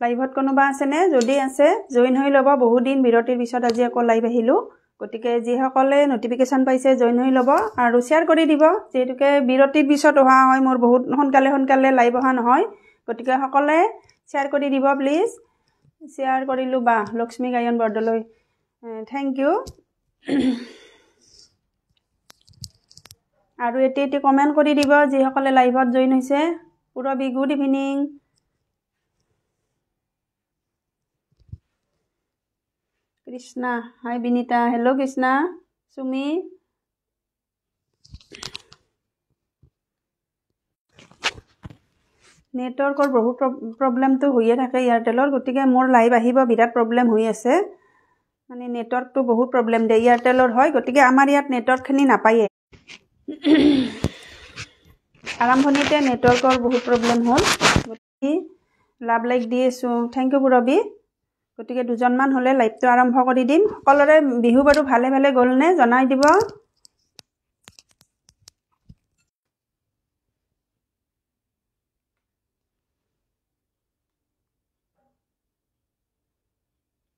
লাইভত কোনোবা আছে নে যদি আছে জয়েন হৈ লব বহুত দিন বিৰতিৰ পিছত আজি আকৌ লাইভ আহিলো গতিকে যি সকলে নোটিফিকেশন পাইছে জয়েন হৈ লব আৰু শেয়াৰ কৰি দিব যেহেতুকে বিৰতিৰ পিছত অহা হয় মোৰ বহুত সোনকালে লাইভ অহা নহয় গতিকে সকলে শেয়াৰ কৰি দিব প্লিজ শেয়াৰ কৰিলো বা লক্ষ্মী গায়ন বৰদলৈ থ্যাংক ইউ আৰু এটি কমেন্ট কৰি দিব যি সকলে লাইভত জয়েন হৈছে Purabi good evening Krishna, hi Binita, hello Krishna, Sumi. নেটৱৰ্কৰ বহুত প্ৰবলেমটো হৈয়ে থাকে এয়াৰটেলৰ গতিকে মোৰ লাইভ আহিব বিৰাট প্ৰবলেম হৈ আছে মানে নেটৱৰ্কটো বহুত প্ৰবলেম দিয়ে এয়াৰটেলৰ হয় গতিকে আমাৰ ইয়াত নেটৱৰ্কখিনি নাপায়ে আৰম্ভণিতে নেটৱৰ্কৰ বহুত প্ৰবলেম হ'ল গতিকে লাভ লাইক দি আছো থ্যাংক ইউ পুৰবি গতিকে দুজনমান হলে লাইভটো আৰম্ভ কৰি দিম সকলোৰে বিহু বাৰু ভালে ভালে গ'ল নে জনাই দিব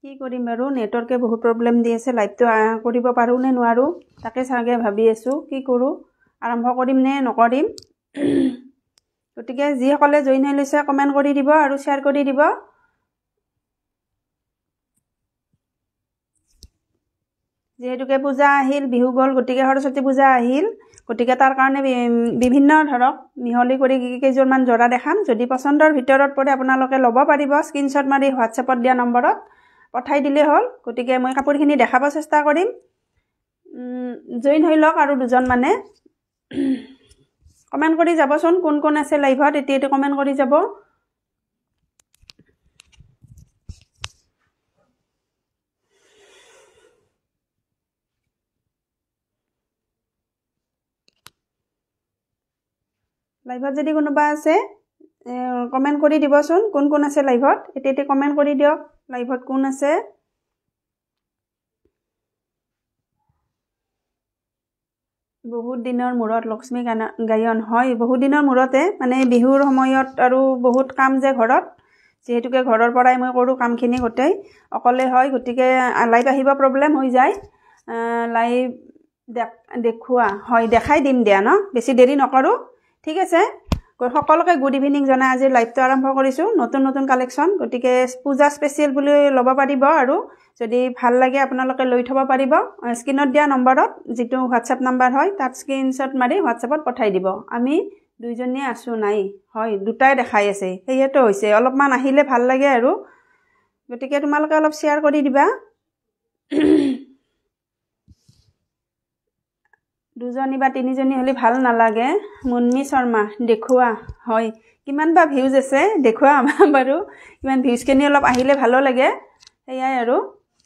কি কৰিম বাৰু নেটৱৰ্কে বহুত প্ৰবলেম দি আছে লাইভটো কৰিব পাৰো নে নোৱাৰো তাকে চাগে ভাবি আছো কি কৰো আৰম্ভ কৰিম নে নকৰিম গতিকে যি সকলে জয়েন হৈ লৈছে কমেন্ট কৰি দিব আৰু শেয়াৰ কৰি দিব যেহেতুকে পূজা আহিল বিহু গল গতিকে সৰস্বতী পূজা আহিল গতিকে তাৰ কাৰণে বিভিন্ন ধৰক মিহলি কৰি কেইজনমান জৰা দেখাম যদি পছন্দৰ ভিতৰত পৰে আপোনালোকে ল'ব পাৰিব স্ক্ৰিনশ্বট মাৰি হোৱাটছএপত দিয়া নম্বৰত পঠাই দিলে হ'ল গতিকে মই কাপোৰখিনি দেখাব চেষ্টা কৰিম জয়েন হৈ লওক আৰু দুজন মানে কমেন্ট কৰি যাবচোন কোন কোন আছে লাইভত এটি কমেন্ট কৰি যাব লাইভত যদি কোনোবা আছে কমেন্ট কৰি দিবচোন কোন কোন আছে লাইভত এটি কমেন্ট কৰি দিয়ক লাইভত কোন আছে বহুত দিনৰ মূৰত লক্ষ্মী গায়ন হয় বহুত দিনৰ মূৰতে মানে বিহুৰ সময়ত আৰু বহুত কাম যে ঘৰত যেহেতুকে ঘৰৰ পৰাই মই কৰো কামখিনি গোটেই অকলে হয় গতিকে লাইভ আহিব প্ৰবলেম হৈ যায় লাইভ দেখুৱা হয় দেখাই দিম দিয়া ন বেছি দেৰি নকৰো ঠিক আছে সকলোকে গুড ইভিনিং জনাই আজি লাইভটো আৰম্ভ কৰিছো নতুন নতুন কালেকশন গতিকে পূজা স্পেশাল বুলি ল'ব পাৰিব আৰু যদি ভাল লাগে আপোনালোকে লৈ থব পাৰিব স্ক্ৰিনত দিয়া নম্বৰত যেটো হোৱাটছএপ নম্বৰ হয় তাত স্ক্ৰিনশ্বট মাৰি হোৱাটছএপত পঠাই দিব আমি দুইজনী আছো নাই হয় দুটাই দেখাই আছে সেইহেতু হৈছে অলপমান আহিলে ভাল লাগে আৰু গতিকে তোমালোকে অলপ শেয়াৰ কৰি দিবা দুজনী বা তিনিজনী হলি ভাল নালাগে মুন্মি শৰ্মা দেখুৱা হয় কিমান বা ভিউজ আছে দেখুৱা বাৰু কিমান ভিউজ কেনি অলপ আহিলে ভালো লাগে এয়াই আৰু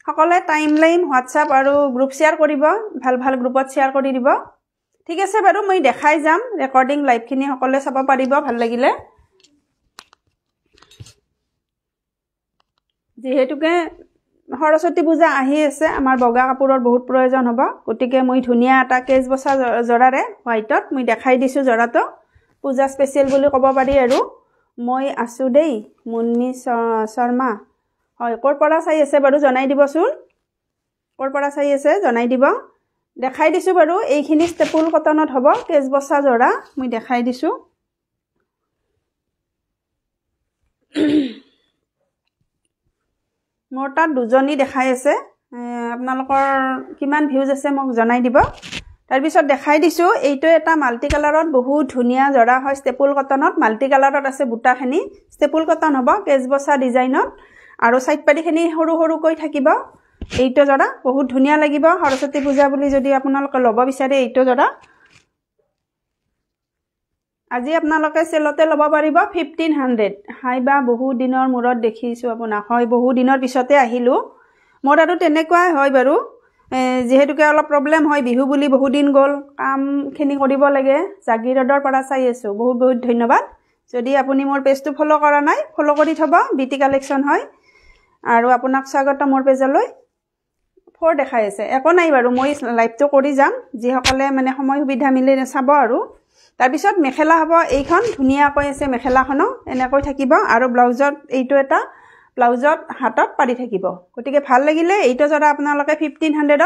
সকলে টাইমলাইন হোৱাটছআপ আৰু গ্ৰুপ শেয়াৰ কৰিব ভাল ভাল গ্ৰুপত শেয়াৰ কৰি দিব ঠিক আছে বাৰু মই দেখাই যাম ৰেকৰ্ডিং লাইভখিনি সকলে চাব পাৰিব ভাল লাগিলে যেহেতুকে সৰস্বতী পূজা আহি আছে আমাৰ বগা কাপোৰৰ বহুত প্ৰয়োজন হ'ব গতিকে মই ধুনিয়া এটা কেজ বসা জৰাৰে হোৱাইটত মই দেখাই দিছো জৰাটো পূজা স্পেশাল বুলি ক'ব পাৰি আৰু মই আছো দেই মুন্মি শৰ্মা হয় কোৰ পৰা চাই আছে বাৰু জনাই দিবচোন কোৰ পৰা চাই আছে জনাই দিব দেখাই দিছো বাৰু এইখিনি ষ্টেপুল কটনত হ'ব কেজ বসা জৰা মই দেখাই দিছো মোৰ তাত দুজনী দেখাই আছে আপোনালোকৰ কিমান ভিউজ আছে মোক জনাই দিব তাৰ পিছত দেখাই দিছো এইটো এটা মাল্টি কালাৰত বহুত ধুনিয়া জৰা হয় ষ্টেপুল কটনত মাল্টি কালাৰত আছে বুটাখিনি ষ্টেপুল কটন হ'ব কেজ বসা ডিজাইনত আৰু সাইড পাৰিখিনি সৰু সৰু কৈ থাকিব এইটো জৰা বহুত ধুনিয়া লাগিব সৰস্বতী পূজা বুলি যদি আপোনালোকে ল'ব বিচাৰে এইটো জৰা আজি আপোনালোকে চেলতে ল'ব পাৰিব 1500 হাই বা বহু দিনৰ মূৰত দেখিছোঁ আপোনাক হয় বহু দিনৰ পিছতে আহিলোঁ মোৰ আৰু তেনেকুৱাই হয় বাৰু যেহেতুকে অলপ প্ৰব্লেম হয় বিহু বুলি বহু দিন গ'ল কামখিনি কৰিব লাগে জাগিৰোডৰ পৰা চাই আছোঁ বহুত বহুত ধন্যবাদ যদি আপুনি মোৰ পেজটো ফলো কৰা নাই ফলো কৰি থব বিটি কালেকশ্যন হয় আৰু আপোনাক স্বাগতম মোৰ পেজলৈ 4 দেখাই আছে একো নাই বাৰু মই লাইভটো কৰি যাম যিসকলে মানে সময় সুবিধা মিলে চাব আৰু তাৰপিছত মেখেলা হ'ব এইখন ধুনীয়াকৈ আছে মেখেলাখনো এনেকৈ থাকিব আৰু ব্লাউজত এইটো এটা ব্লাউজত হাতত পাৰি থাকিব গতিকে ভাল লাগিলে এইটো জৰা আপোনালোকে 1500ত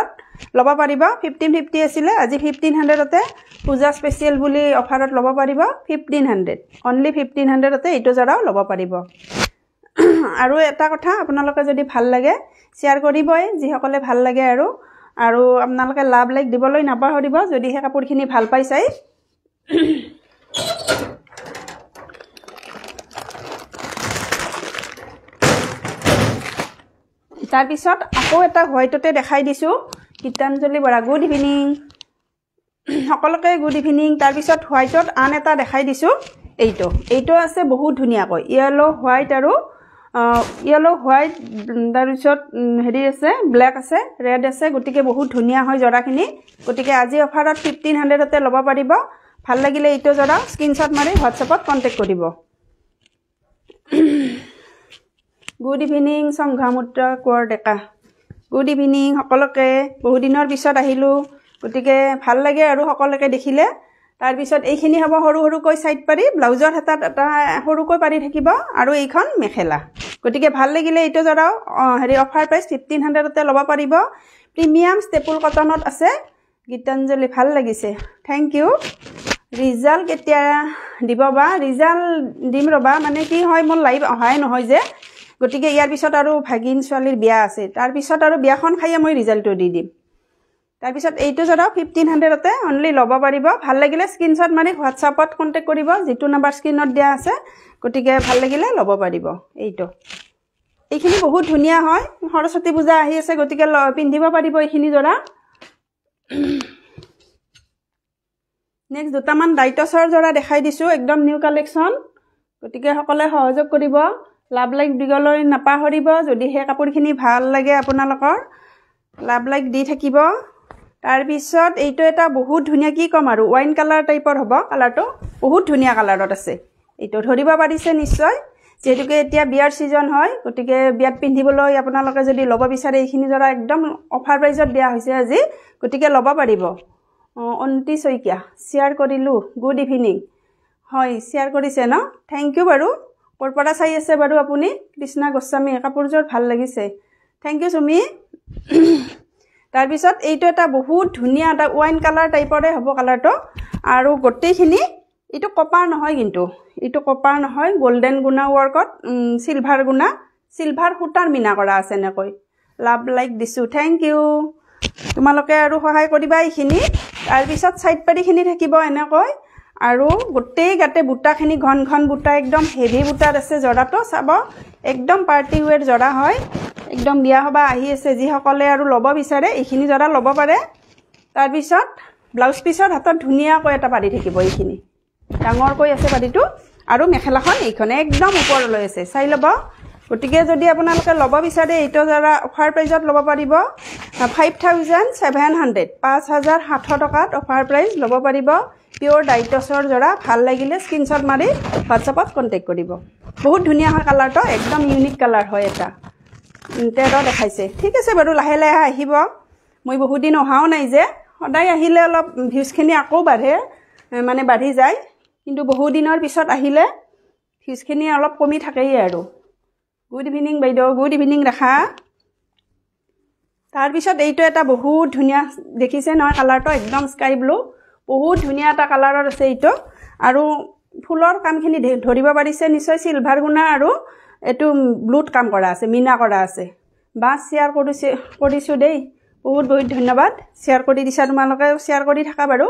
ল'ব পাৰিব 1550 আছিল আজি 1500তে পূজা স্পেচিয়েল বুলি অফাৰত ল'ব পাৰিব 1500 অনলি 1500তে এইটো জৰাও ল'ব পাৰিব আৰু এটা কথা আপোনালোকে যদি ভাল লাগে শেয়াৰ কৰিবই যিসকলে ভাল লাগে আৰু আপোনালোকে লাভ লাইক দিবলৈ নাপাহৰিব যদি হে কাপোৰখিনি ভাল পাই চাই তাৰপিছত আকৌ এটা হোৱাইটতে দেখাই দিছোঁ গীতাঞ্জলি বৰা গুড ইভিনিং সকলোকে গুড ইভিনিং তাৰপিছত হোৱাইটত আন এটা দেখাই দিছোঁ এইটো আছে বহুত ধুনীয়াকৈ য়েলো হোৱাইট আৰু য়েলো হোৱাইট তাৰপিছত হেৰি আছে ব্লেক আছে ৰেড আছে গতিকে বহুত ধুনীয়া হয় জৰাখিনি গতিকে আজি অফাৰত 1500তে ল'ব পাৰিব ভাল লাগিলে এইটো জৰা স্ক্ৰীনশ্বট মাৰি হোৱাটছএপত কণ্টেক্ট কৰিব গুড ইভিনিং সংঘামুত্ৰ কোঁৱৰ ডেকা গুড ইভিনিং সকলোকে বহু দিনৰ পিছত আহিলোঁ গতিকে ভাল লাগে আৰু সকলোকে দেখিলে তাৰপিছত এইখিনি হ'ব সৰু সৰুকৈ ছাইড পাৰি ব্লাউজৰ হাতত এটা সৰুকৈ পাৰি থাকিব আৰু এইখন মেখেলা গতিকে ভাল লাগিলে এইটো জৰাও হেৰি অফাৰ প্ৰাইচ 1500তে ল'ব পাৰিব প্ৰিমিয়াম ষ্টেপুল কটনত আছে গীতাঞ্জলি ভাল লাগিছে থেংক ইউ ৰিজাল্ট কেতিয়া দিব বা ৰিজাল্ট দিম ৰ'বা মানে কি হয় মোৰ লাইভ অহাই নহয় যে গতিকে ইয়াৰ পিছত আৰু ভাগিন ছোৱালীৰ বিয়া আছে তাৰপিছত আৰু বিয়াখন খাইয়ে মই ৰিজাল্টটো দি দিম তাৰপিছত এইটো জৰাও 1500তে অনলি ল'ব পাৰিব ভাল লাগিলে স্ক্ৰীনশ্বট মাৰি হোৱাটছআপত কণ্টেক্ট কৰিব যিটো নাম্বাৰ স্ক্ৰীনত দিয়া আছে গতিকে ভাল লাগিলে ল'ব পাৰিব এইখিনি বহুত ধুনীয়া হয় সৰস্বতী পূজা আহি আছে গতিকে পিন্ধিব পাৰিব এইখিনি জৰা নেক্সট দুটামান ডাইটছৰ জৰা দেখাই দিছোঁ একদম নিউ কালেকশ্যন গতিকে সকলোৱে সহযোগ কৰিব লাভ লাইক দিবলৈ নাপাহৰিব যদিহে কাপোৰখিনি ভাল লাগে আপোনালোকৰ লাভ লাইক দি থাকিব তাৰপিছত এইটো এটা বহুত ধুনীয়া কি ক'ম আৰু ৱাইন কালাৰ টাইপৰ হ'ব কালাৰটো বহুত ধুনীয়া কালাৰত আছে এইটো ধৰিব পাৰিছে নিশ্চয় যেহেতুকে এতিয়া বিয়াৰ ছিজন হয় গতিকে বিয়াত পিন্ধিবলৈ আপোনালোকে যদি ল'ব বিচাৰে এইখিনি জৰা একদম অফাৰ প্ৰাইজত দিয়া হৈছে আজি গতিকে ল'ব পাৰিব অন্তি শইকীয়া শ্বেয়াৰ কৰিলোঁ গুড ইভিনিং হয় শ্বেয়াৰ কৰিছে ন থেংক ইউ বাৰু ক'ৰ পৰা চাই আছে বাৰু আপুনি কৃষ্ণা গোস্বামী কাপোৰযোৰ ভাল লাগিছে থেংক ইউ চুমি তাৰপিছত এইটো এটা বহুত ধুনীয়া এটা ৱাইন কালাৰ টাইপৰে হ'ব কালাৰটো আৰু গোটেইখিনি এইটো কপাৰ নহয় কিন্তু এইটো কপাৰ নহয় গোল্ডেন গুণা ৱৰ্কত চিলভাৰ গুণা চিলভাৰ সূতাৰ মিনা কৰা আছে এনেকৈ লাভ লাইক দিছোঁ থেংক ইউ তোমালোকে আৰু সহায় কৰিবা এইখিনি তাৰপিছত ছাইড পাৰিখিনি থাকিব এনেকৈ আৰু গোটেই গাতে বুটাখিনি ঘন ঘন বুটা একদম হেভি বুটাত আছে জৰাটো চাব একদম পাৰ্টি ৱেৰ জৰা হয় একদম বিয়া সভা আহি আছে যিসকলে আৰু ল'ব বিচাৰে এইখিনি জৰা ল'ব পাৰে তাৰপিছত ব্লাউজ পিছৰ হাতত ধুনীয়াকৈ এটা পাৰি থাকিব এইখিনি ডাঙৰকৈ আছে পাৰিটো আৰু মেখেলাখন এইখনে একদম ওপৰলৈ আছে চাই ল'ব গতিকে যদি আপোনালোকে ল'ব বিচাৰে এইটো জৰা অফাৰ প্ৰাইজত ল'ব পাৰিব 5700 5700 টকাত অফাৰ প্ৰাইজ ল'ব পাৰিব পিয়'ৰ ডাইটছৰ জৰা ভাল লাগিলে স্ক্ৰীনশ্বট মাৰি হোৱাটছএপত কণ্টেক্ট কৰিব বহুত ধুনীয়া হয় কালাৰটো একদম ইউনিক কালাৰ হয় এটা 13 দেখাইছে ঠিক আছে বাৰু লাহে লাহে আহিব মই বহুত দিন অহাও নাই যে সদায় আহিলে অলপ ভিউজখিনি আকৌ মানে বাঢ়ি যায় কিন্তু বহু দিনৰ পিছত আহিলে ভিউজখিনি অলপ কমি থাকেই আৰু গুড ইভিনিং বাইদেউ গুড ইভিনিং ৰেখা তাৰপিছত এইটো এটা বহুত ধুনীয়া দেখিছে নহয় কালাৰটো একদম স্কাই ব্লু বহুত ধুনীয়া এটা কালাৰত আছে এইটো আৰু ফুলৰ কামখিনি ধৰিব পাৰিছে নিশ্চয় চিলভাৰ গুণা আৰু এইটো ব্লুত কাম কৰা আছে মিনা কৰা আছে বা শ্বেয়াৰ কৰিছোঁ দেই বহুত বহুত ধন্যবাদ শ্বেয়াৰ কৰি দিছা তোমালোকে শ্বেয়াৰ কৰি থাকা বাৰু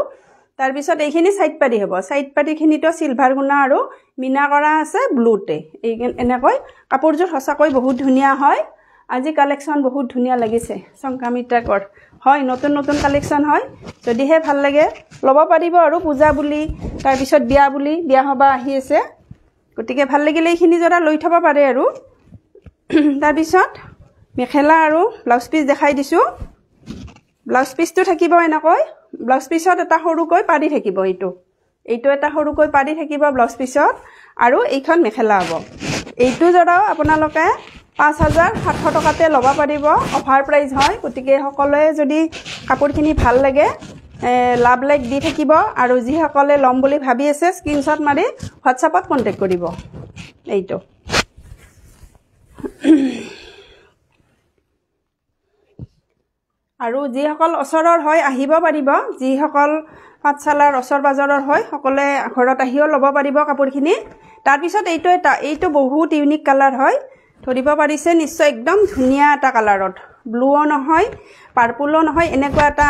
তাৰপিছত এইখিনি ছাইড পাৰি হ'ব ছাইড পাৰিখিনিতো চিলভাৰ গুণা আৰু মিনা কৰা আছে ব্লুতে এনেকৈ কাপোৰযোৰ সঁচাকৈ বহুত ধুনীয়া হয় আজি কালেকশ্যন বহুত ধুনীয়া লাগিছে সংকামিতা কৰ হয় নতুন নতুন কালেকশ্যন হয় যদিহে ভাল লাগে ল'ব পাৰিব আৰু পূজা বুলি তাৰপিছত বিয়া বুলি বিয়া সভা আহি আছে গতিকে ভাল লাগিলে এইখিনি জৰা লৈ থব পাৰে আৰু তাৰপিছত মেখেলা আৰু ব্লাউজ পিচ দেখাই দিছো ব্লাউজ পিচটো থাকিব এনেকৈ ব্লাউজ পিচত এটা সৰুকৈ পাৰি থাকিব এইটো এটা সৰুকৈ পাৰি থাকিব ব্লাউজ পিচত আৰু এইখন মেখেলা হ'ব এইটো জৰাও আপোনালোকে 5700 টকাতে ল'ব পাৰিব অফাৰ প্ৰাইস হয় গতিকে সকলোৱে যদি কাপোৰখিনি ভাল লাগে লাভ লাইক দি থাকিব আৰু যি সকলে লম বুলি ভাবি আছে স্ক্ৰিনশ্বট মাৰি WhatsAppত কন্টাক্ট কৰিব এইটো আৰু যি সকল ওচৰৰ হয় আহিব পাৰিব যি সকল পাঠশালাৰ ওচৰ বাজাৰৰ হয় সকলে ঘৰত আহিও ল'ব পাৰিব কাপোৰখিনি তাৰ পিছত এইটো বহুত ইউনিক কালাৰ হয় ধৰিব পাৰিছে নিশ্চয় একদম ধুনিয়া এটা কালাৰত ব্লুও নহয় পাৰ্পলও নহয় এনেকুৱা এটা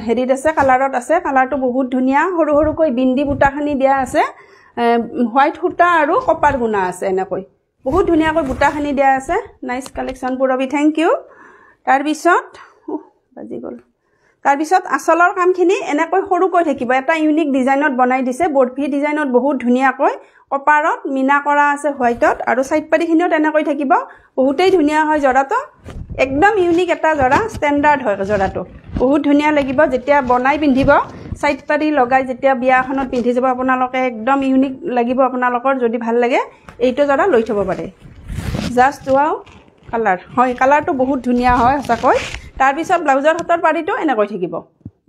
হেৰিত আছে কালাৰত আছে কালাৰটো বহুত ধুনিয়া সৰু সৰুকৈ বিন্দি বুটাখানি দিয়া আছে হোৱাইট সূতা আৰু কপাৰ গুণা আছে এনেকৈ বহুত ধুনিয়াকৈ বুটাখানি দিয়া আছে নাইস কালেকশ্যন পুৰবি থ্যাংক ইউ তাৰ পিছত বাজি গল তাৰ পিছত আসলৰ কামখিনি এনেকৈ সৰুকৈ থাকিব এটা ইউনিক ডিজাইনত বনাই দিছে বৰ্ডভি ডিজাইনত বহুত ধুনিয়াকৈ কপাৰত মিনা কৰা আছে হোৱাইটত আৰু সাইড পাৰিখিনিও এনেকৈ থাকিব বহুতেই ধুনিয়া হয় জৰাটো একদম ইউনিক এটা জৰা ষ্টেণ্ডাৰ্ড হয় জৰাটো বহুত ধুনিয়া লাগিব যেতিয়া বনাই পিন্ধিব সাইড পাৰি লগাই যেতিয়া বিয়াখনত পিন্ধি যাব আপোনালোকে একদম ইউনিক লাগিব আপোনালোকৰ যদি ভাল লাগে এইটো জৰা লৈ থব পাৰে জাস্ট ওয়াও কালাৰ হয় কালাৰটো বহুত ধুনিয়া হয় সঁচাকৈ তাৰ পিছত ব্লাউজৰ হাতৰ পাৰিটো এনেকৈ থাকিব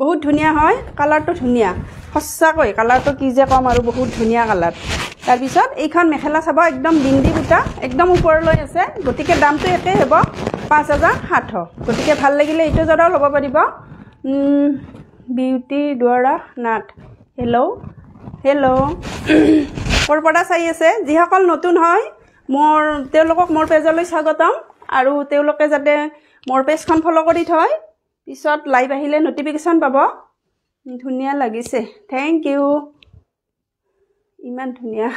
বহুত ধুনিয়া হয় কালাৰটো ধুনিয়া সঁচাকৈ কালাৰটো কি যে কম আৰু বহুত ধুনিয়া কালাৰ তাৰ পিছত এইখন মেখেলা চাব একদম বিন্দি বুটা একদম ওপৰলৈ আছে গতিকে দামটো একে হ'ব 5700 গতিকে ভাল লাগিলে এইটো জৰাও ল'ব পাৰিব বিউটি দুৱাৰা নাট হেল্ল ওৰ পৰা চাই আছে যি সকল নতুন হয় তেওঁলোকক মোৰ পেজলৈ স্বাগতম আৰু তেওঁলোকে যাতে মোৰ পেজখন ফলো কৰি থয় পিছত লাইভ আহিলে নটিফিকেশন পাব ধুনিয়া লাগিছে থ্যাংক ইউ ইমান ধুনিয়া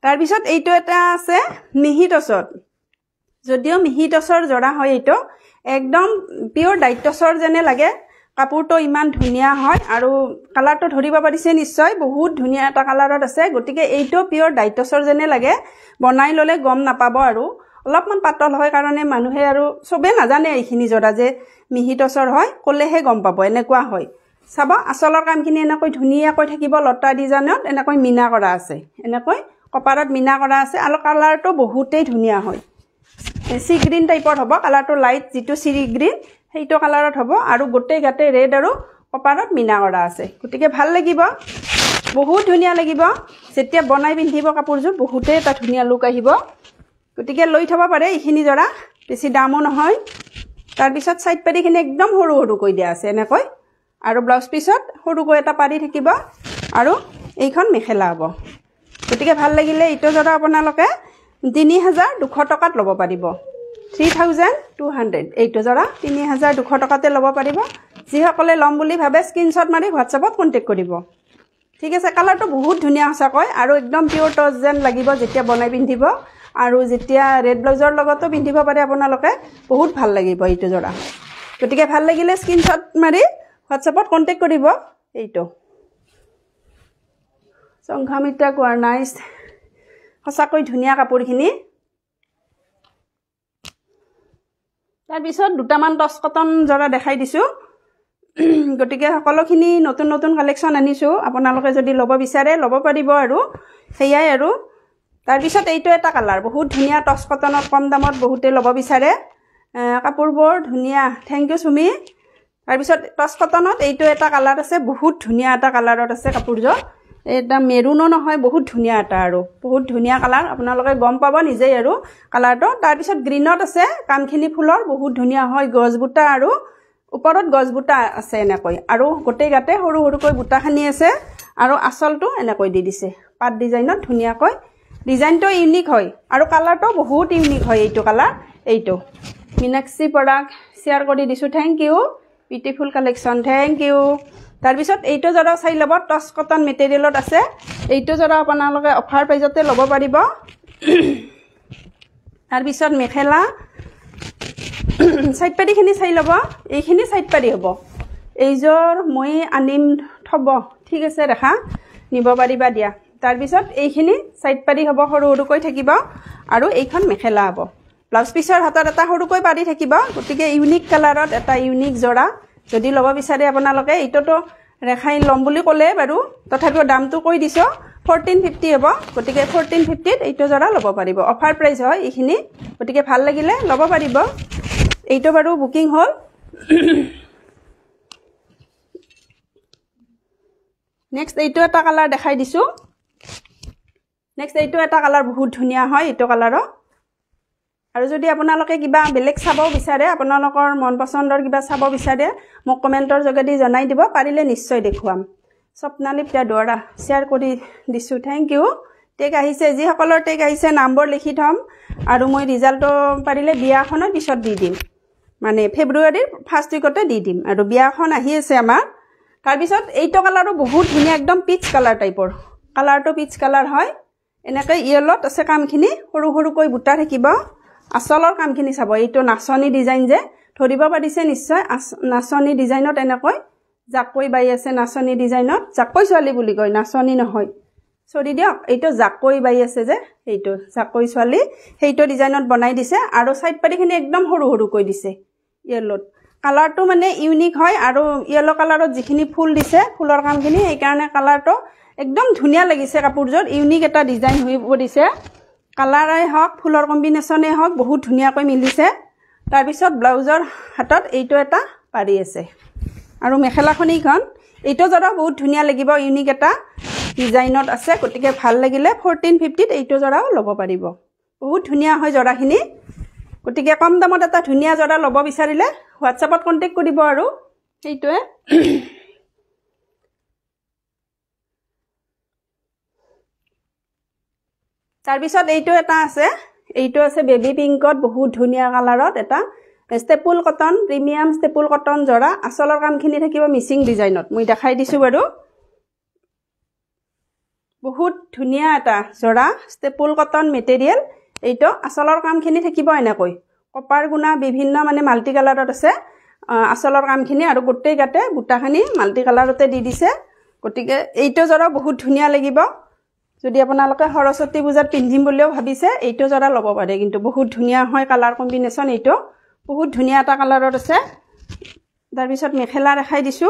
তাৰ পিছত এইটো এটা আছে মিহি টছত যদিও মিহি টছৰ জৰা হয় এইটো একদম পিওৰ ডাইটছৰ যেনে লাগে কাপোৰটো ইমান ধুনিয়া হয় আৰু কালাৰটো ধৰিব পাৰিছে নিশ্চয় বহুত ধুনিয়া এটা কালাৰত আছে গতিকে এইটো পিওৰ ডাইটছৰ যেনে লাগে বনাই ললে গম নাপাব আৰু অলপমান পাতল হয় কাৰণে মানুহে আৰু সবে নাজানে এইখিনি জৰা যে মিহি টছৰ হয় কলেহে গম পাব এনেকুৱা হয় চাবা আসলৰ কামখিনি এনেকৈ ধুনিয়াকৈ থাকিব লতা ডিজাইনত এনেকৈ মিনা কৰা আছে এনেকৈ কপাৰত মিনা কৰা আছে আৰু কালাৰটো বহুতেই ধুনিয়া হয় সি গ্ৰীন টাইপৰ হ'ব কালাৰটো লাইট যিটো সিৰি গ্ৰীন সেইটো কালাৰত হ'ব আৰু গোটেই গাতে ৰেড আৰু কপাৰত মিনা কৰা আছে গতিকে ভাল লাগিব বহুত ধুনিয়া লাগিব যেতিয়া বনাই পিন্ধিব কাপোৰযোৰ বহুতেই এটা ধুনিয়া লুক আহিব গতিকে লৈ থব পাৰে এইখিনি জৰা বেছি দামো নহয় তাৰ পিছত সাইড পাৰিখিনি একদম সৰু সৰু কৈ দিয়া আছে এনেকৈ আৰু ব্লাউজ পিছত সৰুকৈ এটা পাৰি থাকিব আৰু এইখন মেখেলা হ'ব গতিকে ভাল লাগিলে এইটো জৰা আপোনালোকে 3200 টকাত ল'ব পাৰিব 3200 এইটো জৰা 3200 টকাতে ল'ব পাৰিব যি সকলে ল'ম বুলি ভাবে স্ক্ৰিনশ্বট মাৰি WhatsAppত কন্টাক্ট কৰিব ঠিক আছে কালাৰটো বহুত ধুনিয়া সঁচাকৈ আৰু একদম পিওৰ টছ যেন লাগিব যেতিয়া বনাই পিন্ধিব আৰু যেতিয়া ৰেড ব্লাউজৰ লগতো পিন্ধিব পাৰে আপোনালোকে বহুত ভাল লাগিব এইটো জৰা গতিকে ভাল লাগিলে স্ক্ৰিনশ্বট মাৰি WhatsAppত কন্টাক্ট কৰিব এইটো সংঘমিতা কোৱাৰ নাইস সঁচাকৈ ধুনিয়া কাপোৰখিনি তাৰ পিছত দুটামান টছ কটন জৰা দেখাই দিছো গতিকে সকলোখিনি নতুন নতুন কালেকশ্যন আনিছো আপোনালোকে যদি ল'ব বিচাৰে ল'ব পাৰিব আৰু সেইয়াই আৰু তাৰ পিছত এইটো এটা কালাৰ বহুত ধুনিয়া টছ কটনত কম দামত বহুতে ল'ব বিচাৰে কাপোৰবোৰ ধুনিয়া থ্যাংক ইউ সুমি তাৰ পিছত টছ কটনত এইটো এটা কালাৰ আছে বহুত ধুনিয়া এটা কালাৰত আছে কাপোৰযোৰ এটা মেৰুনো নহয় বহুত ধুনিয়া এটা আৰু বহুত ধুনিয়া কালাৰ আপোনালোকে গম পাব নিজেই আৰু কালাৰটো তাৰ পিছত গ্ৰীনত আছে কামখিনি ফুলৰ বহুত ধুনিয়া হয় গছবুটা আৰু ওপৰত গছবুটা আছে এনেকৈ আৰু গোটেই গাতে সৰু সৰুকৈ বুটাখানি আছে আৰু আসলটো এনেকৈ দি দিছে পাত ডিজাইনত ধুনিয়াকৈ ডিজাইনটো ইউনিক হয় আৰু কালাৰটো বহুত ইউনিক হয় এইটো কালাৰ এইটো মিনাক্ষী প্ৰডাক্ট শেয়াৰ কৰি দিছো thank you beautiful collection thank you তাৰ পিছত এইটো জৰা চাই ল'ব টছ কটন মেটেৰিয়েলত আছে এইটো জৰা আপোনালোকে অফাৰ প্ৰাইজতে ল'ব পাৰিব তাৰ পিছত মেখেলা সাইড পাৰিখিনি চাই ল'ব এইখিনি সাইড পাৰি হ'ব এইযোৰ মই আনিম থব ঠিক আছে দেখা নিব পাৰিবা দিয়া তাৰপিছত এইখিনি সাইড পাৰি হ'ব সৰু সৰুকৈ থাকিব আৰু এইখন মেখেলা হ'ব ব্লাউজ পিছৰ হাতত এটা সৰুকৈ পাৰি থাকিব গতিকে ইউনিক কালাৰত এটা ইউনিক জোৰা যদি ল'ব বিচাৰে আপোনালোকে এইটোতো ৰেখাই ল'ম বুলি ক'লে বাৰু তথাপিও দামটো কৈ দিছো 1450 হ'ব গতিকে 1450 ত এইটো জোৰা ল'ব পাৰিব অফাৰ প্ৰাইস হয় এইখিনি গতিকে ভাল লাগিলে ল'ব পাৰিব এইটো বাৰু বুকিং হ'ল নেক্সট এইটো এটা কালাৰ দেখাই দিছো নেক্সট এইটো এটা কালাৰ বহুত ধুনিয়া হয় এইটো কালাৰৰ আৰু যদি আপোনালোকে কিবা বেলেগ চাব বিচাৰে আপোনালোকৰ মন পছন্দৰ কিবা চাব বিচাৰে মোক কমেন্টৰ যোগেদি জনাই দিব পাৰিলে নিশ্চয় দেখুৱাম স্বপ্নালীপ্ৰিয়া দুৱাৰা শেয়াৰ কৰি দিছো থ্যাংক ইউ টেক আহিছে যি সকলৰ টেক আহিছে নম্বৰ লিখি থম আৰু মই ৰিজাল্টটো পাৰিলে বিয়াখনৰ পিছত দি দিম মানে ফেব্ৰুৱাৰীৰ ফাৰ্ষ্ট উইকতে দি দিম আৰু বিয়াখন আহি আছে আমাৰ তাৰ পিছত এইটো কালাৰো বহুত ধুনিয়া একদম পিচ কালাৰ টাইপৰ কালাৰটো পিচ কালাৰ হয় এনেকৈ ইয়েলত আছে কামখিনি সৰু সৰুকৈ বুটা থাকিব আসলৰ কামখিনি চাব এইটো নাচনি ডিজাইন যে ধৰিব পাৰিছে নিশ্চয় নাচনি ডিজাইনত এনেকৈ জাকৈ বাই আছে নাচনি ডিজাইনত জাকৈ ছোৱালী বুলি কয় নাচনি নহয় সৰি দিয়ক এইটো জাকৈ বাই আছে যে এইটো জাকৈ ছোৱালী সেইটো ডিজাইনত বনাই দিছে আৰু সাইড পাৰিখিনি একদম সৰু সৰু কৈ দিছে ইয়েলত কালাৰটো মানে ইউনিক হয় আৰু ইয়েলো কালাৰত যিখিনি ফুল দিছে ফুলৰ কামখিনি এই কাৰণে কালাৰটো একদম ধুনিয়া লাগিছে কাপোৰজোৰ ইউনিক এটা ডিজাইন হৈ পৰিছে কালাৰাই হক ফুলৰ কম্বিনেশনে হক বহুত ধুনিয়াকৈ মিলিছে তাৰ পিছত ব্লাউজৰ হাতত এইটো এটা পাৰি আছে আৰু মেখেলাখনিখন এইটো জৰা বহুত ধুনিয়া লাগিব ইউনিক এটা ডিজাইনত আছে গতিকে ভাল লাগিলে 1450 ত এইটো জৰাও ল'ব পাৰিব বহুত ধুনিয়া হয় জৰাখিনি গতিকে কম দামত এটা ধুনিয়া জৰা ল'ব বিচাৰিলে হোৱাটছআপত কন্টাক্ট কৰিব আৰু এইটোৱে তাৰ পিছত এইটো এটা আছে এইটো আছে বেবি পিংকত বহুত ধুনিয়া কালাৰত এটা staple cotton premium staple cotton জৰা আসলৰ কামখিনি থাকিব মিচিং ডিজাইনত মই দেখাই দিছো বাৰু বহুত ধুনিয়া এটা জৰা ষ্টেপুল কটন মেটেৰিয়েল এইটো আসলৰ কামখিনি থাকিব এনেকৈ কপাৰ গুণা বিভিন্ন মানে মাল্টি কালাৰত আছে আসলৰ কামখিনি আৰু গোটেই গাতে বুটাখিনি মাল্টি কালাৰতে দি দিছে গতিকে এইটো জৰা বহুত ধুনিয়া লাগিব যদি আপোনালোকে সৰস্বতী পূজাত পিন্ধিম বুলিও ভাবিছে এইটো জৰা ল'ব পাৰে কিন্তু বহুত ধুনিয়া হয় কালাৰ কম্বিনেশন এইটো বহুত ধুনিয়া এটা কালাৰত আছে তাৰ পিছত মেখেলা দেখাই দিছো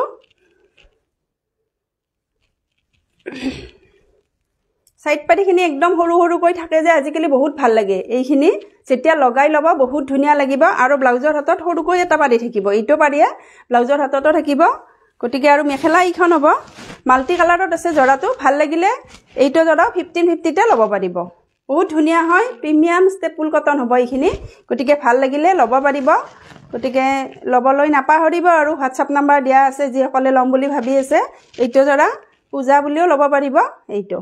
সাইড পাৰিখিনি একদম সৰু সৰুকৈ থাকে যে আজিকালি বহুত ভাল লাগে এইখিনি যেতিয়া লগাই ল'ব বহুত ধুনিয়া লাগিব আৰু ব্লাউজৰ হাতত সৰুকৈ এটা পাৰি থাকিব এইটো পাৰিয়ে ব্লাউজৰ হাততো থাকিব গতিকে আৰু মেখেলা এইখন হ'ব মাল্টি কালাৰত আছে জৰাটো ভাল লাগিলে এইটো জৰা 1550 তে ল'ব পাৰিব বহুত ধুনিয়া হয় প্ৰিমিয়াম ষ্টেপুল কটন হ'ব এইখিনি গতিকে ভাল লাগিলে ল'ব পাৰিব গতিকে ল'বলৈ নাপাহৰিব আৰু হোৱাটছআপ নাম্বাৰ দিয়া আছে যি সকলে ল'ম বুলি ভাবি আছে এইটো জৰা পূজা বুলিও ল'ব পাৰিব এইটো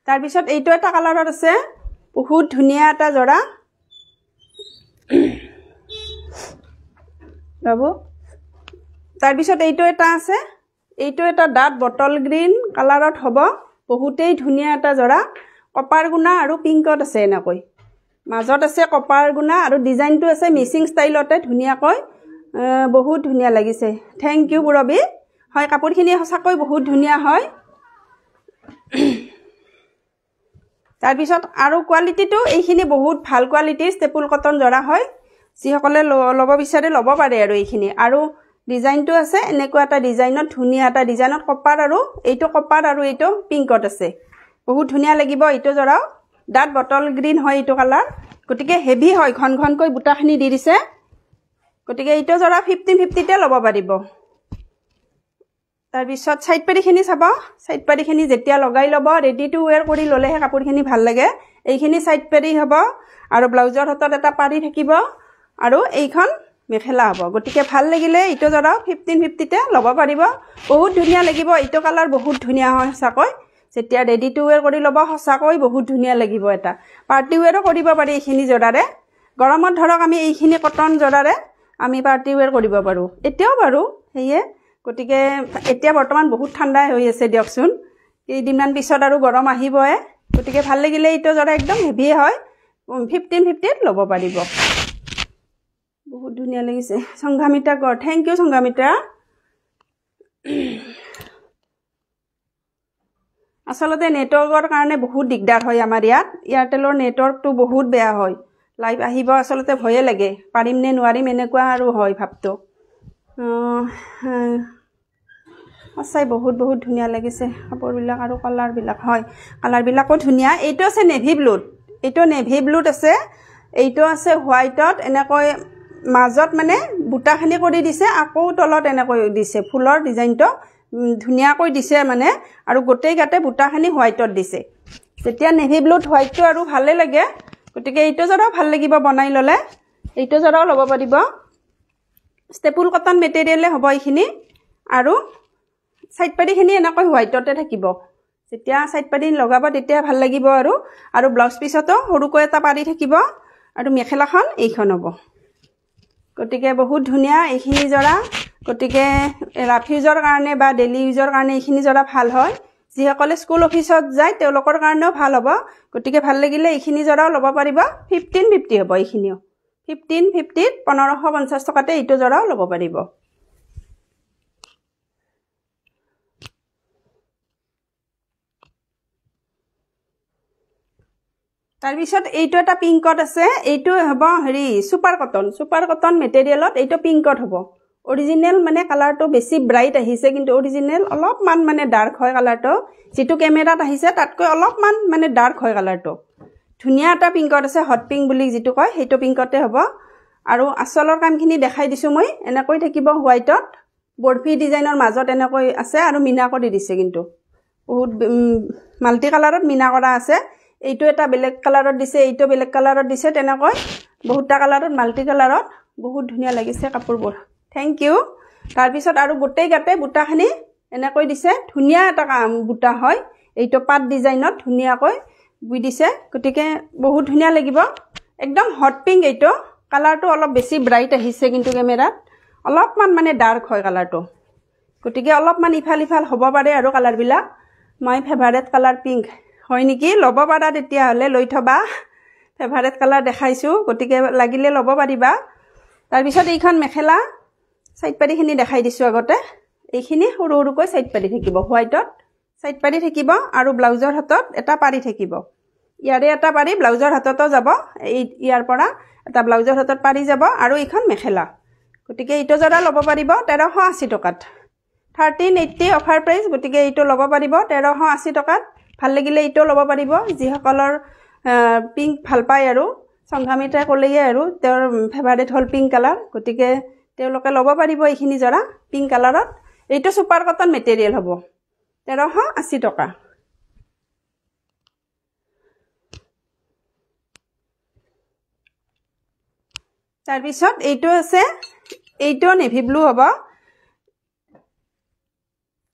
তাৰ পিছত এইটো এটা কালাৰত আছে বহুত ধুনিয়া এটা জৰা বাবু তাৰ পিছত এইটো এটা আছে এইটো এটা ডাট বটল গ্ৰীন কালাৰত হ'ব বহুতেই ধুনিয়া এটা জৰা কপাৰ গুণা আৰু পিংকত আছে এনেকৈ মাজত আছে কপাৰ গুণা আৰু ডিজাইনটো আছে মিচিং ষ্টাইলতে ধুনিয়াকৈ বহুত ধুনিয়া লাগিছে থ্যাংক ইউ পুৰবি হয় কাপোৰখিনি সঁচাকৈ বহুত ধুনিয়া হয় তাৰ পিছত আৰু কোৱালিটিটো এইখিনি বহুত ভাল কোৱালিটি ষ্টেপুল কটন জৰা হয় যি সকলে ল'ব বিচাৰে ল'ব পাৰে আৰু এইখিনি আৰু ডিজাইনটো আছে এনেকুৱা এটা ডিজাইনত ধুনিয়া এটা ডিজাইনত কপাৰ আৰু এইটো পিংকত আছে বহুত ধুনিয়া লাগিব এইটো জৰাও ডাট বটল গ্ৰীন হয় এইটো কালাৰ গতিকে হেভি হয় ঘন ঘনকৈ বুটাখিনি দি দিছে গতিকে এইটো জৰা 1550 তে ল'ব পাৰিব তাৰ পিছত সাইড পাৰিখিনি চাব সাইড পাৰিখিনি যেতিয়া লগাই ল'ব ৰেডি টু ওয়্যাৰ কৰি ল'লেহে কাপোৰখিনি ভাল লাগে এইখিনি সাইড পাৰি হ'ব আৰু ব্লাউজৰ হাতত এটা পাৰি থাকিব আৰু এইখন মেখেলা হ'ব গতিকে ভাল লাগিলে এইটো জৰা 1550 তে ল'ব পাৰিব বহুত ধুনিয়া লাগিব এইটো কালাৰ বহুত ধুনিয়া হয় সঁচাকৈ যেতিয়া ৰেডি টু ওয়্যাৰ কৰি ল'ব সঁচাকৈ বহুত ধুনিয়া লাগিব এটা পাৰ্টি ওয়্যাৰো কৰিব পাৰি এইখিনি জৰাৰে গৰমত ধৰক আমি এইখিনি কটন জৰাৰে আমি পাৰ্টি ওয়্যাৰ কৰিব পাৰো এতিয়াও বাৰু হেয়ে গতিকে এতিয়া বৰ্তমান বহুত ঠাণ্ডা হৈ আছে দিয়কচোন কেইদিনমান পিছত আৰু গৰম আহিবই গতিকে ভাল লাগিলে এইটো জৰা একদম হেভি হয় 1550 ল'ব পাৰিব বহুত ধুনীয়া লাগিছে সংঘামিতা গড় থ্যাংক ইউ সংঘামিতা আসলতে নেটৱৰ্কৰ কাৰণে বহুত দিগদাৰ হয় আমাৰ ইয়াত এয়াৰটেলৰ নেটৱৰ্কটো বহুত বেয়া হয় লাইভ আহিব আসলতে ভয়ে লাগে পাৰিম নে নোৱাৰিম এনেকুৱা আৰু হয় ভাবটো আছাই বহুত ধুনীয়া লাগিছে কাপোৰবিলাক আৰু কালাৰবিলাক হয় কালাৰবিলাকো ধুনীয়া এইটো আছে নেভি ব্লুত এইটো নেভি ব্লুত আছে এইটো আছে হোৱাইটত এনেকৈ মাজত মানে বুটাখানি কৰি দিছে আকৌ তলত এনেকৈ দিছে ফুলৰ ডিজাইনটো ধুনীয়াকৈ দিছে মানে আৰু গোটেই গাতে বুটাখানি হোৱাইটত দিছে যেতিয়া নেভি ব্লুত হোৱাইটটো আৰু ভালে লাগে গতিকে এইটো জৰাও ভাল লাগিব বনাই ল'লে এইটো জৰাও ল'ব পাৰিব ষ্টেপুল কটন মেটেৰিয়েলে হ'ব এইখিনি আৰু সাইড পাড়িখিনি এনেকৈ হোৱাইটতে থাকিব যেতিয়া সাইড পাড়ি লগাব তেতিয়া ভাল লাগিব আৰু ব্লাউজ পিছতো সৰুকৈ এটা পাৰি থাকিব আৰু মেখেলাখন এইখন হ'ব গতিকে বহুত ধুনীয়া এইখিনি জৰা গতিকে ৰাফ ইউজৰ কাৰণে বা ডেইলি ইউজৰ কাৰণে এইখিনি জৰা ভাল হয় যিসকলে স্কুল অফিচত যায় তেওঁলোকৰ কাৰণেও ভাল হ'ব গতিকে ভাল লাগিলে এইখিনি জৰাও ল'ব পাৰিব 1550 হ'ব এইখিনিও 1550 1550 টকাতে এইটো জৰাও ল'ব পাৰিব তাৰপিছত এইটো এটা পিংকত আছে এইটো হ'ব হেৰি সুপাৰ কটন মেটেৰিয়েলত এইটো পিংকত হ'ব অৰিজিনেল মানে কালাৰটো বেছি ব্ৰাইট আহিছে কিন্তু অৰিজিনেল অলপমান মানে ডাৰ্ক হয় কালাৰটো যেটো কেমেৰাত আহিছে তাতকৈ অলপমান মানে ডাৰ্ক হয় কালাৰটো ধুনীয়া এটা পিংকত আছে হট পিংক বুলি যেটো কয় সেইটো পিংকতে হ'ব আৰু আসলৰ কামখিনি দেখাই দিছো মই এনেকৈ থাকিব হোৱাইটত বৰ্ফি ডিজাইনৰ মাজত এনেকৈ আছে আৰু মিনা কৰি দিছে কিন্তু বহুত মাল্টি কালাৰত মিনা কৰা আছে এইটো এটা বেলেগ কালাৰত দিছে এইটো বেলেগ কালাৰত দিছে তেনেকৈ বহুতটা কালাৰত মাল্টি কালাৰত বহুত ধুনীয়া লাগিছে কাপোৰবোৰ থ্যাংক ইউ তাৰ পিছত আৰু গোটেই গাতে বুটাখানি এনেকৈ দিছে ধুনীয়া এটা বুটা হয় এইটো পাট ডিজাইনত ধুনীয়াকৈ বুই দিছে গতিকে বহুত ধুনীয়া লাগিব একদম হট পিংক এইটো কালাৰটো অলপ বেছি ব্ৰাইট আহিছে কিন্তু কেমেৰাত অলপমান মানে ডাৰ্ক হয় কালাৰটো গতিকে অলপমান ইফাল হ'ব পাৰে আৰু কালাৰবিলাক মই ফেভাৰেট কালাৰ পিংক হয় নেকি ল'ব পাৰা তেতিয়া হলে লৈ থবা ফেভাৰেট কালাৰ দেখাইছো গতিকে লাগিলে ল'ব পাৰিবা তাৰ পিছত এইখন মেখেলা সাইড পাড়িখিনি দেখাই দিছো আগতে এইখিনি সৰুকৈ সাইড পাড়ি থাকিব হোৱাইটত সাইড পাড়ি থাকিব আৰু ব্লাউজৰ হাতত এটা পাৰি থাকিব ইয়াৰে এটা পাৰি ব্লাউজৰ হাততো যাব ইয়াৰ পৰা এটা ব্লাউজৰ হাতত পাৰি যাব আৰু এইখন মেখেলা গতিকে এইটো জৰা ল'ব পাৰিব 1380 টকাত 1380 অফাৰ প্ৰাইস গতিকে এইটো ল'ব পাৰিব 1380 টকাত ভাল লাগিলে এইটো ল'ব পাৰিব যিসকলৰ পিংক ভাল পায় আৰু সংঘামিতাই ক'লেয়ে আৰু তেওঁৰ ফেভাৰিট হল পিংক কালাৰ গতিকে তেওঁলোকে ল'ব পাৰিব এইখিনি জৰা পিংক কালাৰত এইটো সুপাৰ কটন মেটেৰিয়েল হ'ব 1380 টকা তাৰ পিছত এইটো আছে এইটো নেভি ব্লু হ'ব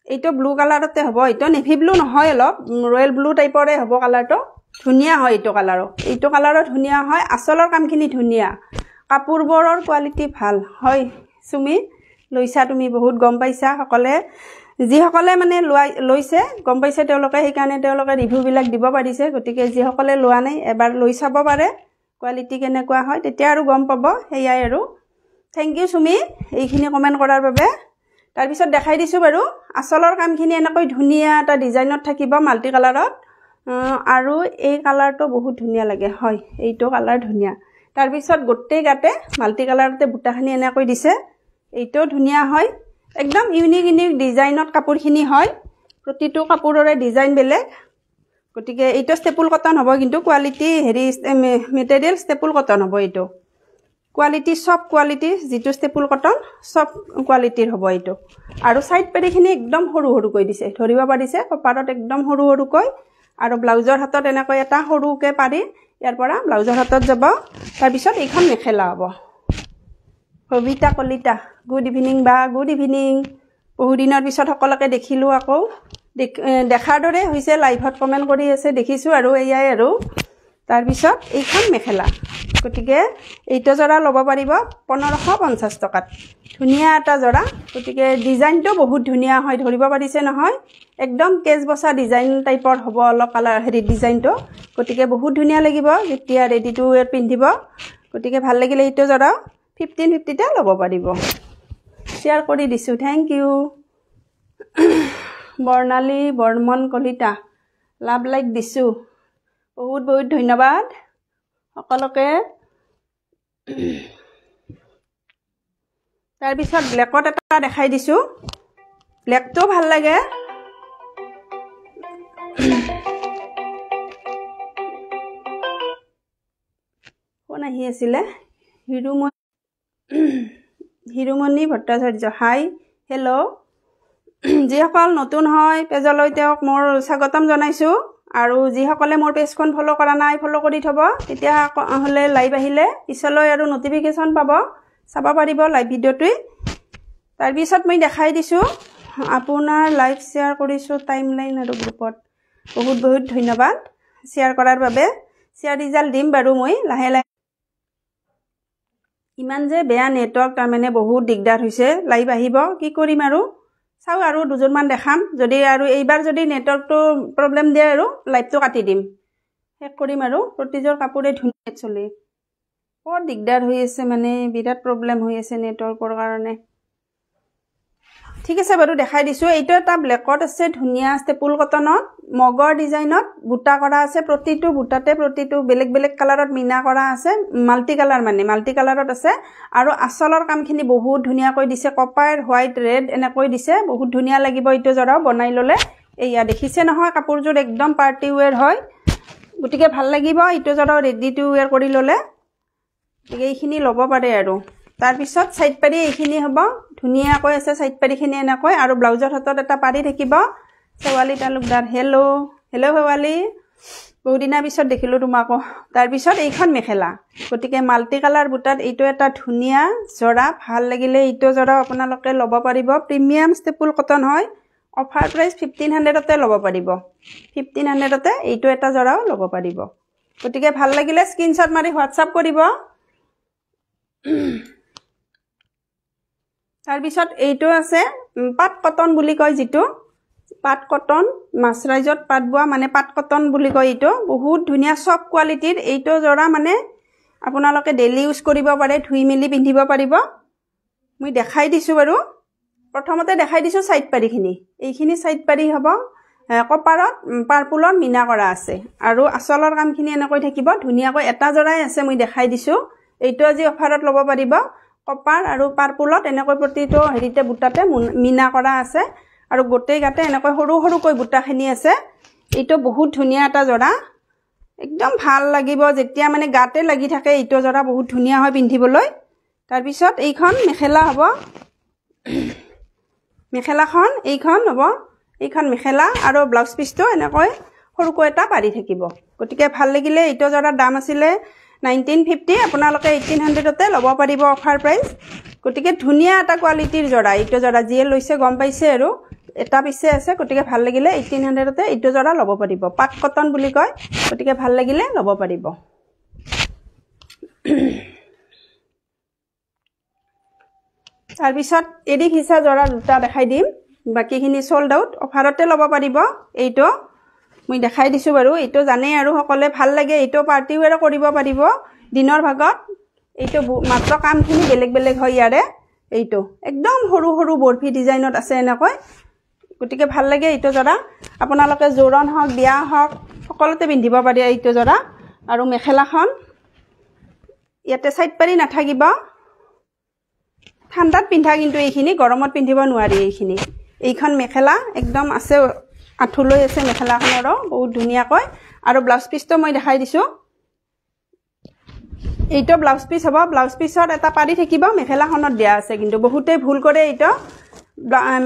এইটো ব্লু কালাৰতে হ'ব এইটো নেভি ব্লু নহয় অলপ ৰয়েল ব্লু টাইপৰে হ'ব কালাৰটো ধুনীয়া হয় এইটো কালাৰত ধুনীয়া হয় আসলৰ কামখিনি ধুনীয়া কাপোৰবোৰৰ কোৱালিটি ভাল হয় সুমি লৈছা তুমি বহুত গম পাইছা সকলে যিসকলে মানে লৈছে গম পাইছে তেওঁলোকে সেইকাৰণে তেওঁলোকে ৰিভিউ বিলাক দিব পাৰিছে গতিকে যিসকলে লোৱা নাই এবাৰ লৈ চাব পাৰে কোৱালিটি কেনেকুৱা হয় তেতিয়া আৰু গম পাব হেয়াই আৰু থ্যাংক ইউ সুমি এইখিনি কমেন্ট কৰাৰ বাবে তাৰ পিছত দেখাই দিছো বাৰু আসলৰ কামখিনি এনেকৈ ধুনীয়া এটা ডিজাইনত থাকিব মাল্টি কালাৰত আৰু এই কালাৰটো বহুত ধুনীয়া লাগে হয় এইটো কালাৰ ধুনীয়া তাৰ পিছত গোটেই গাতে মাল্টি কালাৰতে বুটাখানি এনেকৈ দিছে এইটো ধুনীয়া হয় একদম ইউনিক ডিজাইনত কাপোৰখিনি হয় প্ৰতিটো কাপোৰৰে ডিজাইন বেলেগ গতিকে এইটো ষ্টেপুল কটন হ'ব কিন্তু কোৱালিটি হেৰি মেটেৰিয়েল ষ্টেপুল কটন হ'ব এইটো কোৱালিটি সব কোৱালিটি যেটো ষ্টেপুল কটন সব কোৱালিটিৰ হ'ব এইটো আৰু সাইড পেৰিখিনি একদম সৰু কৈ দিছে ধৰিব পাৰিছে কপাৰত একদম সৰুকৈ আৰু ব্লাউজৰ হাতত এনেকৈ এটা সৰুকে পাৰি ইয়াৰ পৰা ব্লাউজৰ হাতত যাব তাৰ পিছত এইখন মেখেলা হ'ব কবিতা কলিতা গুড ইভিনিং বা গুড ইভিনিং বহু দিনৰ পিছত সকলকে দেখিলো আকৌ দেখাৰ দৰে হৈছে লাইভত কমেন্ট কৰি আছে দেখিছো আৰু এয়াই আৰু তাৰ পিছত এইখন মেখেলা গতিকে এইটো জৰা ল'ব পাৰিব 1550 টকাত ধুনীয়া এটা জৰা গতিকে ডিজাইনটো বহুত ধুনীয়া হয় ধৰিব পাৰিছে নহয় একদম কেজ বসা ডিজাইন টাইপৰ হ'ব অলপ কালাৰ হেৰি ডিজাইনটো গতিকে বহুত ধুনীয়া লাগিব যেতিয়া ৰেডি টু ওয়্যাৰ পিন্ধিব গতিকে ভাল লাগিলে এইটো জৰা 1550 তে ল'ব পাৰিব শেয়াৰ কৰি দিছো থ্যাংক ইউ বৰ্ণালী বৰ্মন কলিতা লাভ লাইক দিছো বহুত বহুত ধন্যবাদ সকলোকে তাৰ পিছত ব্লেকত এটা দেখাই দিছো ব্লেকটো ভাল লাগে কোন আহি আছিল হিৰুমণি ভট্টাচাৰ্য হাই হেল্ল যিসকল নতুন হয় পেজলৈ তেওঁক মোৰ স্বাগতম জনাইছো আৰু যিসকলে মোৰ পেজখন ফলো কৰা নাই ফলো কৰি থব তেতিয়া হলে লাইভ আহিলে পিছলৈ আৰু নটিফিকেশন পাব চাব পাৰিব লাইভ ভিডিওটো তাৰ পিছত মই দেখাই দিছো আপোনাৰ লাইভ শেয়াৰ কৰিছো টাইমলাইন আৰু গ্ৰুপত বহুত বহুত ধন্যবাদ শেয়াৰ কৰাৰ বাবে শেয়াৰ ৰিজাল্ট দিম বাৰু মই লাহে লাহে ইমান যে বেয়া নেটৱৰ্ক তাৰ মানে বহুত দিগদাৰ হৈছে লাইভ আহিব কি কৰিম আৰু চাও আৰু দুজনমান দেখাম যদি আৰু এইবাৰ যদি নেটৱৰ্কটো প্ৰবলেম দিয়ে আৰু লাইভটো কাটি দিম হেক কৰিম আৰু প্ৰতিজোৰ কাপোৰে ধুনীয়া চলে বৰ দিগদাৰ হৈ আছে মানে বিৰাট প্ৰবলেম হৈ আছে নেটৱৰ্কৰ কাৰণে ঠিক আছে বাৰু দেখাই দিছো এইটো এটা ব্লেকত আছে ধুনীয়া ষ্টেপুল কটনত মগৰ ডিজাইনত বুটা কৰা আছে প্ৰতিটো বুটাতে প্ৰতিটো বেলেগ বেলেগ কালাৰত মিনা কৰা আছে মাল্টি কালাৰ মানে মাল্টি কালাৰত আছে আৰু আসলৰ কামখিনি বহুত ধুনীয়া কৈ দিছে কপাৰ হোৱাইট ৰেড এনেকৈ দিছে বহুত ধুনীয়া লাগিব এইটো জৰা বনাই ললে এইয়া দেখিছে নহয় কাপোৰযোৰ একদম পাৰ্টি ওয়্যাৰ হয় গতিকে ভাল লাগিব এইটো জৰা ৰেডি টু ওয়্যাৰ কৰি ললে এইখিনি ল'ব পাৰে আৰু তাৰ পিছত সাইড পাৰি এইখিনি হ'ব ধুনীয়া কৈ আছে সাইড পাৰিখিনি এনেকৈ আৰু ব্লাউজৰ হাতত এটা পাৰি থাকিব সেৱালি তালুকদাৰ হেল্ল হেল্ল সেৱালি বহুত দিনৰ পিছত দেখিলো তোমাকো তাৰ পিছত এইখন মেখেলা গতিকে মাল্টি কালাৰ বুটাত এইটো এটা ধুনীয়া জৰা ভাল লাগিলে এইটো জৰা আপোনালোকে ল'ব পাৰিব প্ৰিমিয়াম ষ্টেপুল কটন হয় অফাৰ প্ৰাইস 1500 তে ল'ব পাৰিব 1500 তে এইটো এটা জৰাও ল'ব পাৰিব গতিকে ভাল লাগিলে স্ক্ৰিনশ্বট মাৰি হোৱাটসঅ্যাপ কৰিব তাৰ পিছত এইটো আছে পাট কটন বুলি কয় যিটো পাট কটন মাছৰাইজত পাট বোৱা মানে পাট কটন বুলি কয় এইটো বহুত ধুনীয়া সফট কোৱালিটিৰ এইটো জৰা মানে আপোনালোকে ডেইলি ইউজ কৰিব পাৰে ধুই মেলি পিন্ধিব পাৰিব মই দেখাই দিছো বাৰু প্ৰথমতে দেখাই দিছো সাইড পাৰিখিনি এইখিনি সাইড পাৰি হ'ব কপাৰত পাৰ্পুলৰ মিনা কৰা আছে আৰু আসলৰ কামখিনি এনেকৈ থাকিব ধুনীয়াকৈ এটা জৰাই আছে মই দেখাই দিছো এইটো আজি অফাৰত ল'ব পাৰিব কপাৰ আৰু পাৰ্পুলত এনেকৈ প্ৰতিটো হেৰিতে বুটাতে মিনা কৰা আছে আৰু গোটেই গাতে এনেকৈ সৰু সৰুকৈ বুটাখিনি আছে এইটো বহুত ধুনীয়া এটা জৰা একদম ভাল লাগিব যেতিয়া মানে গাতে লাগি থাকে এইটো জৰা বহুত ধুনীয়া হয় পিন্ধিবলৈ তাৰ পিছত এইখন মেখেলা হ'ব মেখেলাখন এইখন হ'ব এইখন মেখেলা আৰু ব্লাউজ পিসটো এনেকৈ সৰুকৈ এটা পাৰি থাকিব গতিকে ভাল লাগিলে এইটো জৰাৰ দাম আছিল 1950 আপোনালোকে 1800 তে ল'ব পাৰিব অফাৰ প্ৰাইস গতিকে ধুনীয়া এটা কোৱালিটিৰ জৰা এইটো জৰা যিয়ে লৈছে গম পাইছে আৰু এটা পিছে আছে গতিকে ভাল লাগিলে 1800 তে এইটো জৰা ল'ব পাৰিব পাট কটন বুলি কয় গতিকে ভাল লাগিলে ল'ব পাৰিব তাৰ পিছত এডি হিসা জৰা দুটা দেখাই দিম বাকিখিনি সোল্ড আউট অফাৰতে ল'ব পাৰিব এইটো মই দেখাই দিছো বাৰু এইটো জানে আৰু সকলে ভাল লাগে এইটো পাৰ্টি ওয়্যাৰ কৰিব পাৰিব দিনৰ ভাগত এইটো মাত্ৰ কামখিনি বেলেগ বেলেগ হয় ইয়াৰে এইটো একদম সৰু সৰু বৰফি ডিজাইনত আছে এনেকৈ গতিকে ভাল লাগে এইটো জৰা আপোনালোকে জোৰণ হওক বিয়া হওক সকলোতে পিন্ধিব পাৰে এইটো জৰা আৰু মেখেলাখন ইয়াতে সাইড পাৰি নাথাকিব ঠাণ্ডাত পিন্ধা কিন্তু এইখিনি গৰমত পিন্ধিব নোৱাৰি এইখিনি এইখন মেখেলা একদম আছে আঠুলৈ আছে মেখেলাখনৰো বহুত ধুনীয়াকৈ আৰু ব্লাউজ পিসটো মই দেখাই দিছো এইটো ব্লাউজ পিস হ'ব ব্লাউজ পিসত এটা পাৰি থাকিব মেখেলাখনত দিয়া আছে কিন্তু বহুতে ভুল কৰে এইটো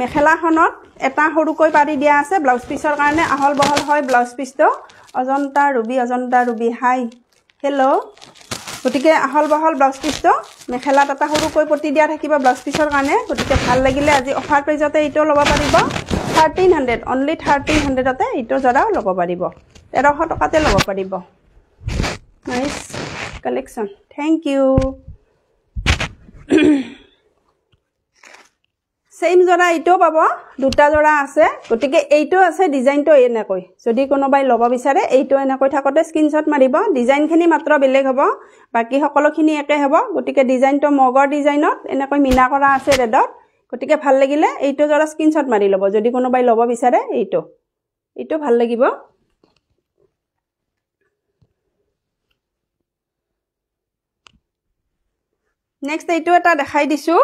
মেখেলাখনত এটা সৰুকৈ পাৰি দিয়া আছে ব্লাউজ পিসৰ কাৰণে আহল বহল হয় ব্লাউজ পিসটো অজন্তা ৰুবি হাই হেল্ল গতিকে আহল বহল ব্লাউজ পিসটো মেখেলাত এটা সৰুকৈ পটি দিয়া থাকিব ব্লাউজ পিসৰ কাৰণে গতিকে ভাল লাগিলে আজি অফাৰ প্ৰাইজতে এইটো ল'ব পাৰিব 1300 অনলি 1300 তে এইটো জৰাও ল'ব পাৰিব 1300 টকাতে ল'ব পাৰিব nice collection thank you same जरा এইটো পাব দুটা জৰা আছে গটিকে এইটো আছে ডিজাইনটো এনেকৈ যদি কোনোবাই লব বিচাৰে এইটো এনেকৈ থাকতে স্ক্ৰিনশ্বট মাৰিব ডিজাইনখিনি মাত্ৰ বেলেগ হ'ব বাকি সকলোখিনি একে হ'ব গটিকে ডিজাইনটো মগৰ ডিজাইনত এনেকৈ মিনা কৰা আছে ৰেডত গটিকে ভাল লাগিলে এইটো জৰা স্ক্ৰিনশ্বট মাৰি লব যদি কোনোবাই লব বিচাৰে এইটো ভাল লাগিব নেক্সট এইটো এটা দেখাই দিছো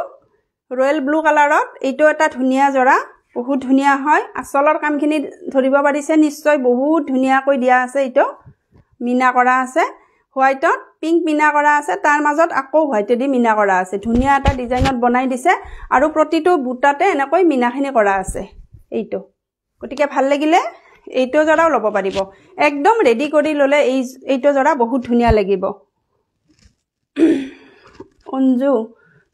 ৰয়েল ব্লু কালাৰত এইটো এটা ধুনিয়া জৰা বহুত ধুনিয়া হয় আসলৰ কামখিনি ধৰিব পাৰিছে নিশ্চয় বহুত ধুনিয়াকৈ দিয়া আছে এইটো মিনা কৰা আছে হোৱাইটত পিংক মিনা কৰা আছে তাৰ মাজত আকৌ হোৱাইটে দি মিনা কৰা আছে ধুনিয়া এটা ডিজাইনত বনাই দিছে আৰু প্ৰতিটো বুটাতে এনেকৈ মিনাখিনি কৰা আছে এইটো গটিকে ভাল লাগিলে এইটো জৰাও ল'ব পাৰিব একদম ৰেডি কৰি ললে এইটো জৰা বহুত ধুনিয়া লাগিব অঞ্জু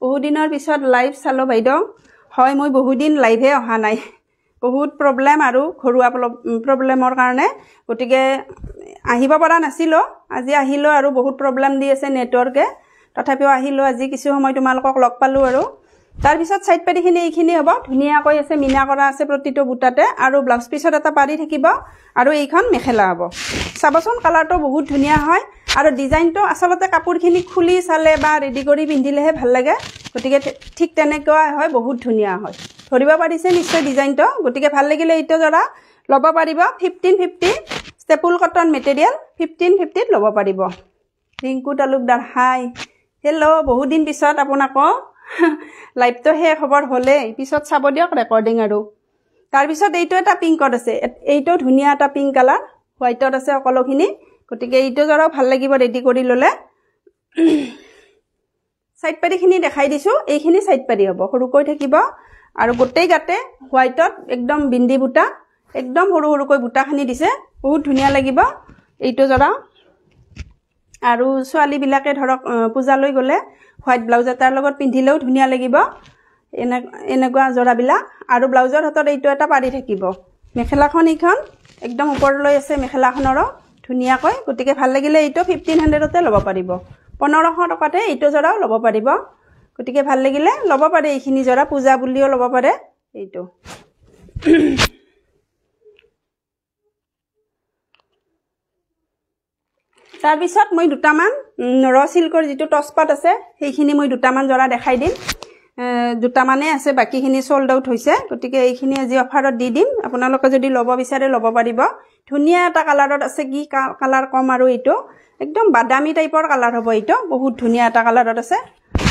বহুত দিনৰ পিছত লাইভ চালো বাইদেউ হয় মই বহুত দিন লাইভে অহা নাই বহুত প্ৰবলেম আৰু ঘৰুৱা প্ৰবলেমৰ কাৰণে গটিকে আহিব পৰা নাছিলো আজি আহিলো আৰু বহুত প্ৰবলেম দি আছে নেটৱৰ্কে তথাপিও আহিলো আজি কিছু সময় তোমালোকক লগ পালো আৰু তাৰ পিছত সাইড পেডিখিনি এইখিনি হ'ব ধুনিয়াকৈ আছে মিনা কৰা আছে প্ৰতিটো বুটাতে আৰু ব্লাউজ পিছত এটা পাৰি থাকিব আৰু এইখন মেখেলা হ'ব চাবচোন কালাৰটো বহুত ধুনিয়া হয় আৰু ডিজাইনটো আসলতে কাপোৰখিনি খুলি চালে বা ৰেডি কৰি পিন্ধিলেহে ভাল লাগে গটিকে ঠিক তেনেকুৱা হয় বহুত ধুনিয়া হয় ধৰিব পাৰিছে নিশ্চয় ডিজাইনটো গটিকে ভাল লাগিলে এইটো জৰা ল'ব পাৰিব 1550 ষ্টেপুল কটন মেটেৰিয়েল 1550 ল'ব পাৰিব ৰিংকু তালুকদাৰ হাই হেল্ল' বহুত দিন পিছত আপোনাক লাইভটো হে খবৰ হলে পিছত চাব দিয়ক ৰেকৰ্ডিং আৰু তাৰ পিছত এইটো এটা পিংকত আছে এইটো ধুনিয়া এটা পিংক কালাৰ হোৱাইটত আছে সকলোখিনি গটিকে এইটো জৰাও ভাল লাগিব ৰেডি কৰি ললে সাইড পাৰিখিনি দেখাই দিছো এইখিনি সাইড পাৰি হ'ব সৰুকৈ থাকিব আৰু গোটেই গাতে হোৱাইটত একদম বিন্দি বুটা একদম সৰুকৈ বুটাখিনি দিছে বহুত ধুনিয়া লাগিব এইটো জৰা আৰু ছোৱালী বিলাকে ধৰক পূজা লৈ গলে হোৱাইট ব্লাউজ এটাৰ লগত পিন্ধিলেও ধুনিয়া লাগিব এনেকুৱা জৰাবিলাক আৰু ব্লাউজৰ হাতত এইটো এটা পাৰি থাকিব মেখেলাখন এইখন একদম ওপৰলৈ আছে মেখেলাখনৰ ধুনিয়াকৈ গটিকে ভাল লাগিলে এইটো 1500 তে ল'ব পাৰিব 1500 টকাতে এইটো জৰাও ল'ব পাৰিব গটিকে ভাল লাগিলে ল'ব পাৰে এইখিনি জৰা পূজা বুলিও ল'ব পাৰে এইটো তাৰ পিছত মই দুটামান ৰ সিল্কৰ যেটো টসপাত আছে সেইখিনি মই দুটামান জৰা দেখাই দিম দুটামানে আছে বাকিখিনি সোল্ড আউট হৈছে গটিকে এইখিনি আজি অফাৰত দি দিম আপোনালোকে যদি ল'ব বিচাৰে ল'ব পাৰিব ধুনিয়া এটা কালাৰত আছে কি কালাৰ কম আৰু এইটো একদম বাদামী টাইপৰ কালাৰ হ'ব এইটো বহুত ধুনিয়া এটা কালাৰত আছে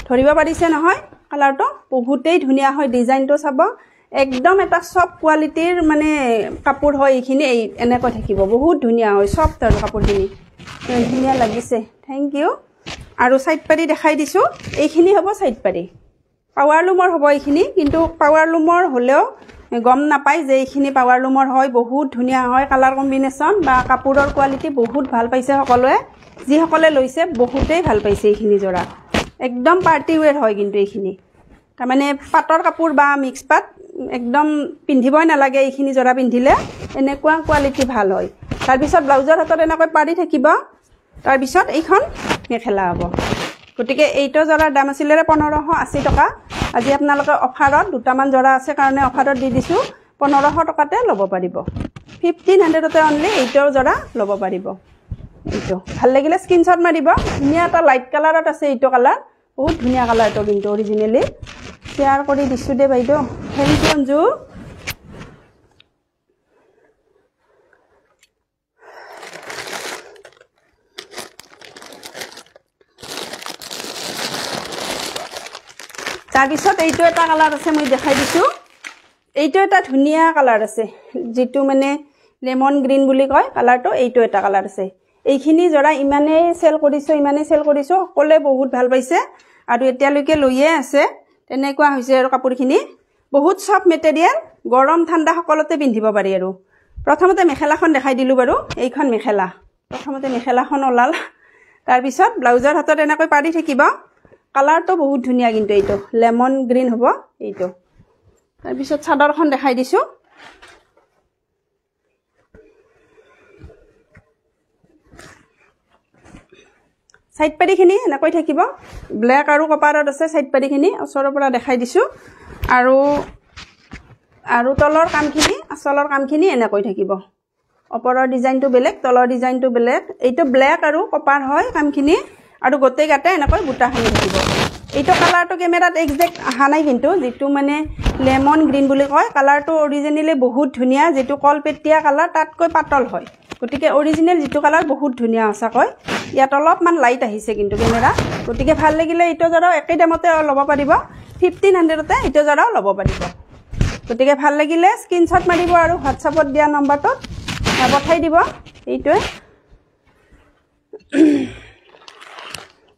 ধৰিব পাৰিছে নহয় কালাৰটো বহুতেই ধুনিয়া হয় ডিজাইনটো চাব একদম এটা সফট কোৱালিটিৰ মানে কাপোৰ হয় এইখিনি এনেকৈ থাকিব বহুত ধুনিয়া হয় সফট আৰু কাপোৰখিনি ধুনিয়া লাগিছে থ্যাংক ইউ আৰু সাইড পাৰি দেখাই দিছো এইখিনি হ'ব সাইড পাৰি পাৱাৰ লুমৰ হ'ব এইখিনি কিন্তু পাৱাৰ লুমৰ হলেও গম নাপাই যে এইখিনি পাৱাৰ লুমৰ হয় বহুত ধুনিয়া হয় কালাৰ কম্বিনেশন বা কাপোৰৰ কোৱালিটি বহুত ভাল পাইছে সকলোৱে যি সকলে লৈছে বহুতেই ভাল পাইছে এইখিনি জৰা একদম পাৰ্টি ওয়্যাৰ হয় কিন্তু এইখিনি তাৰ মানে পাটৰ কাপোৰ বা মিক্স পাট একদম পিন্ধিবই নালাগে এইখিনি জৰা পিন্ধিলে এনেকুৱা কোৱালিটি ভাল হয় তাৰ পিছত ব্লাউজৰ হাতত এনেকৈ পাৰি থাকিব তাৰ পিছত এইখন মেখেলা হ'ব গটিকে এইটো জৰাৰ দাম আছিল 1580 টকা আজি আপোনালোকে অফাৰত দুটামান জৰা আছে কাৰণে অফাৰত দি দিছো 1500 টকাতে ল'ব পাৰিব 1500 তে অনলি এইটো জৰা ল'ব পাৰিব এইটো ভাল লাগিলে স্ক্ৰিনশ্বট মাৰিব ধুনিয়া এটা লাইট কালাৰত আছে এইটো কালাৰ বহুত ধুনিয়া কালাৰটো কিন্তু অৰিজিনালি শেয়াৰ কৰি দিছো দে বাইদেউ থ্যাংক ইউ অঞ্জু তাৰ পিছত এইটো এটা কালাৰ আছে মই দেখাই দিছো এইটো এটা ধুনিয়া কালাৰ আছে যেটো মানে লেমন গ্ৰীন বুলি কয় কালাৰটো এইটো এটা কালাৰ আছে এইখিনি জৰা ইমানে সেল কৰিছো সকলে বহুত ভাল পাইছে আৰু এতিয়ালৈকে লৈয়ে আছে তেনেকুৱা হৈছে আৰু কাপোৰখিনি বহুত সফট মেটেৰিয়েল গৰম ঠাণ্ডা সকলোতে পিন্ধিব পাৰি আৰু প্ৰথমতে মেখেলাখন দেখাই দিলো বাৰু এইখন মেখেলা প্ৰথমতে মেখেলাখন ওলাল তাৰ পিছত ব্লাউজৰ হাতত এনেকৈ পাৰি থাকিব কালাৰটো বহুত ধুনিয়া কিন্তু এইটো লেমন গ্ৰীন হ'ব এইটো তাৰ পিছত চাদৰখন দেখাই দিছো সাইড পাৰিখিনি এনেকৈ থাকিব ব্ল্যাক আৰু কপাৰত আছে সাইড পাৰিখিনি ওচৰৰ পৰা দেখাই দিছো আৰু তলৰ কামখিনি আচলৰ কামখিনি এনেকৈ থাকিব ওপৰৰ ডিজাইনটো বেলেগ তলৰ ডিজাইনটো বেলেগ এইটো ব্ল্যাক আৰু কপাৰ হয় কামখিনি আৰু গোটেই গাতে এনেকৈ বুটাখিনি থাকিব এইটো কালাৰটো কেমেৰাত এক্সাক্ট আহা নাই কিন্তু যেটো মানে লেমন গ্ৰীন বুলি কয় কালাৰটো অৰিজিনালি বহুত ধুনিয়া যেটো কলপেটিয়া কালাৰ তাতকৈ পাতল হয় গতিকে অৰিজিনাল যেটো কালাৰ বহুত ধুনিয়া আছে কয় ইয়াত অলপমান লাইট আহিছে কিন্তু কেমেৰা গতিকে ভাল লাগিলে এইটো জৰাও একে দামতে ল'ব পাৰিব 1500 তে এইটো জৰাও ল'ব পাৰিব গতিকে ভাল লাগিলে স্ক্ৰিনশ্বট মাৰিব আৰু হোৱাটছআপত দিয়া নম্বৰটোত পঠাই দিব এইটোৱে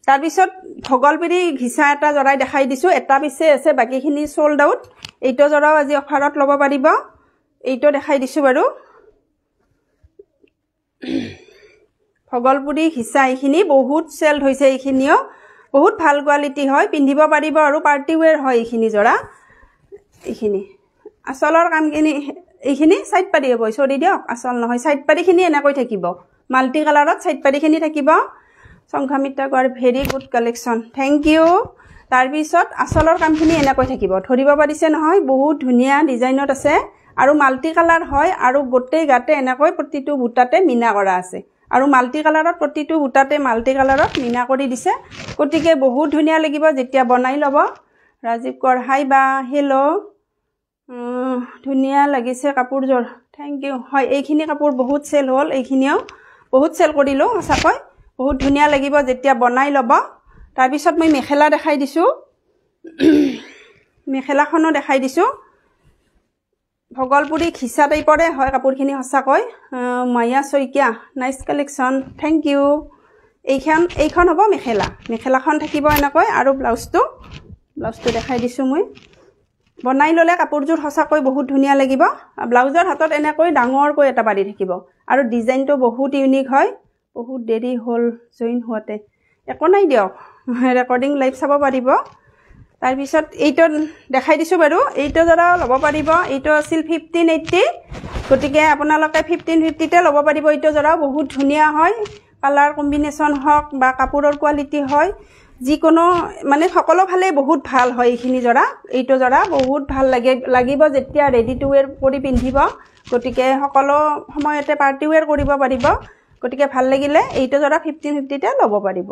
তাৰপিছত ভগলপুৰী ঘিচা এটা জৰাই দেখাই দিছো এটা পিছে আছে বাকিখিনি সোল্ড আউট এইটো জৰাও আজি অফাৰত ল'ব পাৰিব এইটো দেখাই দিছো বাৰু ভগলপুৰী ঘিচা এইখিনি বহুত সেল হৈছে এইখিনিও বহুত ভাল কোৱালিটি হয় পিন্ধিব পাৰিব আৰু পাৰ্টি ওয়্যাৰ হয় এইখিনি জৰা এইখিনি আসলৰ কামখিনি এইখিনি সাইড পাৰি হ'ব সৰি দিয়ক আসল নহয় সাইড পাৰিখিনি এনেকৈ থাকিব মাল্টি কালাৰত সাইড পাৰিখিনি থাকিব সংঘমিতা গৰ very good collection thank you তাৰ পিছত আসলৰ কামখিনি এনেকৈ থাকিব ধৰিব পাৰিছে নহয় বহুত ধুনিয়া ডিজাইনত আছে আৰু মাল্টি কালাৰ হয় আৰু গোটেই গাতে এনেকৈ প্ৰতিটো বুটাতে মিনা কৰা আছে আৰু মাল্টি কালাৰত প্ৰতিটো বুটাতে মাল্টি কালাৰত মিনা কৰি দিছে গতিকে বহুত ধুনিয়া লাগিব যেতিয়া বনাই ল'ব ৰাজীৱ কৰ হাই বা হেল্ল ধুনিয়া লাগিছে কাপোৰজোৰ থ্যাংক ইউ হয় এইখিনি কাপোৰ বহুত সেল হ'ল এইখিনিও বহুত সেল কৰিলো সঁচাকৈ বহুত ধুনিয়া লাগিব যেতিয়া বনাই ল'ব তাৰ পিছত মই মেখেলা দেখাই দিছো মেখেলাখনো দেখাই দিছো ভগলপুৰী ঘিচা টাইপৰে হয় কাপোৰখিনি সঁচাকৈ মায়া Saikia nice collection thank U এইখন হ'ব মেখেলাখন থাকিব এনেকৈ আৰু ব্লাউজটো দেখাই দিছো মই বনাই ললে কাপোৰজোৰ সঁচাকৈ বহুত ধুনিয়া লাগিব ব্লাউজৰ হাতত এনেকৈ ডাঙৰকৈ এটা বাড়ি থাকিব আৰু ডিজাইনটো বহুত ইউনিক হয় বহুত দেৰি হল জয়েন হোৱাতে একো নাই দিয়ক ৰেকৰ্ডিং লাইভ চাব পাৰিব তাৰ পিছত এইটো দেখাই দিছো বাৰু এইটো জৰা ল'ব পাৰিব এইটো আছিল 1580 গতিকে আপোনালোকে 1550 তে ল'ব পাৰিব এইটো জৰা বহুত ধুনিয়া হয় কালাৰ কম্বিনেশন হক বা কাপোৰৰ কোৱালিটি হয় যিকোনো মানে সকলো ফালে বহুত ভাল হয় এইখিনি জৰা এইটো জৰা বহুত ভাল লাগিব যেতিয়া ৰেডি টু ওয়্যাৰ কৰি পিন্ধিব গতিকে সকলো সময়তে পাৰ্টি ওয়্যাৰ কৰিব পাৰিব গতিকে ভাল লাগিলে এইটো জৰা 1550 তে ল'ব পাৰিব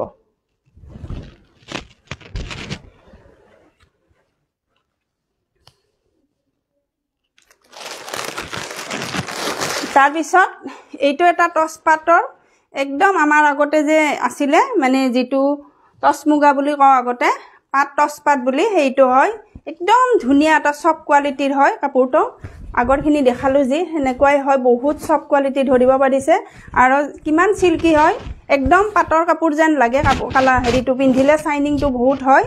তাৰ পিছত এইটো এটা টস পাটৰ একদম আমাৰ আগতে যে আছিলে মানে যেটো টস মুগা বুলি কওঁ আগতে পাট টস পাট বুলি হেইটো হয় একদম ধুনিয়া এটা সফট কোৱালিটিৰ হয় কাপোৰটো আগৰখিনি দেখালো যি হেনেকুৱাই হয় বহুত সফট কোৱালিটি ধৰিব পাৰিছে আৰু কিমান সিল্কি হয় একদম পাটৰ কাপোৰ যেন লাগে কালাৰ হেৰিটো পিন্ধিলে শাইনিংটো বহুত হয়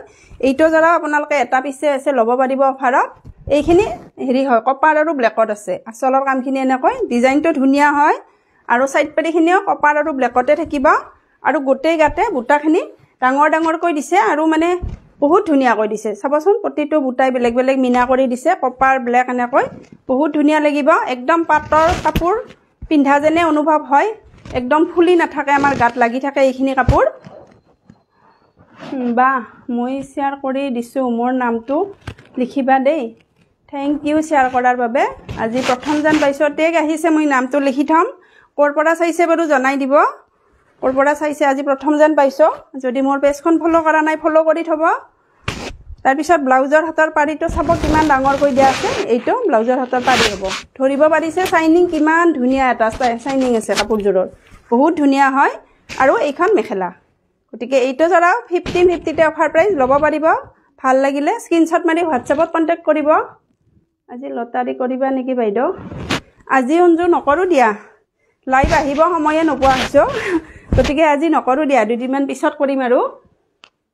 এইটো জৰা আপোনালোকে এটা পিছে আছে ল'ব পাৰিব অফাৰত এইখিনি হেৰি হয় কপাৰ আৰু ব্ল্যাকত আছে আসলৰ কামখিনি এনেকৈ ডিজাইনটো ধুনিয়া হয় আৰু সাইড পাৰিখিনিও কপাৰ আৰু ব্ল্যাকতে থাকিব আৰু গোটেই গাতে বুটাখিনি ডাঙৰ কৈ দিছে আৰু মানে বহুত ধুনিয়া কৈ দিছে চাবচোন প্ৰতিটো বুটাই বেলেগ বেলেগ মিনা কৰি দিছে কপাৰ ব্ল্যাক এনেকৈ বহুত ধুনিয়া লাগিব একদম পাটৰ কাপোৰ পিন্ধা যেনে অনুভৱ হয় একদম ফুলি নাথাকে আমাৰ গাত লাগি থাকে এইখিনি কাপোৰ বা মই শেয়াৰ কৰি দিছো মোৰ নামটো লিখিবা দেই থ্যাংক ইউ শেয়াৰ কৰাৰ বাবে আজি প্ৰথম জান পাইছো টেগ আহিছে মই নামটো লিখি থম কৰ পৰা চাইছে বাৰু জনাই দিব কৰ পৰা চাইছে আজি প্ৰথম জান পাইছো যদি মোৰ পেজখন ফলো কৰা নাই ফলো কৰি থব তাৰ পিছত ব্লাউজৰ হাতৰ পাৰিটো চাব কিমান ডাঙৰ কৈ দিয়া আছে এইটো ব্লাউজৰ হাতৰ পাৰি হ'ব ধৰিব পাৰিছে শাইনিং কিমান ধুনিয়া এটা শাইনিং আছে কাপোৰজোৰৰ বহুত ধুনিয়া হয় আৰু এইখন মেখেলা গতিকে এইটো জৰা 1550 তে অফাৰ প্ৰাইস ল'ব পাৰিব ভাল লাগিলে স্ক্ৰিনশ্বট মাৰি হোৱাটছআপত কন্টাক্ট কৰিব আজি লটাৰী কৰিবা নেকি বাইদেউ আজি অঞ্জু নকৰো দিয়া লাইভ আহিব সময়ে নোপোৱা হৈছো গতিকে আজি নকৰো দিয়া দুদিনমান পিছত কৰিম আৰু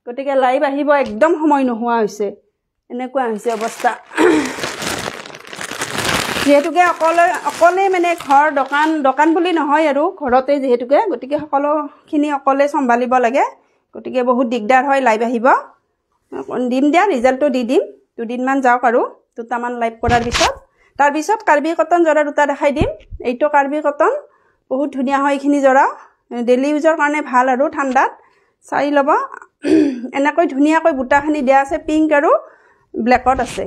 গতিকে লাইভ আহিব একদম সময় নোহোৱা হৈছে এনেকুৱা হৈছে অৱস্থা যেহেতুকে অকলে মানে ঘৰ দোকান বুলি নহয় আৰু ঘৰতে যেহেতুকে গতিকে সকলোখিনি অকলে সম্ভালিব লাগে গতিকে বহুত দিগদাৰ হয় লাইভ আহিব দিম দিয়া ৰিজাল্টটো দি দিম দুদিনমান যাওক আৰু দুটামান লাইভ কৰাৰ পিছত তাৰ পিছত কাৰ্বি কটন জৰা দুটা দেখাই দিম এইটো কাৰ্বি কটন বহুত ধুনিয়া হয় এইখিনি জৰা ডেইলি ইউজৰ কাৰণে ভাল আৰু ঠাণ্ডাত চাই ল'ব এনেকৈ ধুনীয়াকৈ বুটাখিনি দিয়া আছে পিংক আৰু ব্লেকত আছে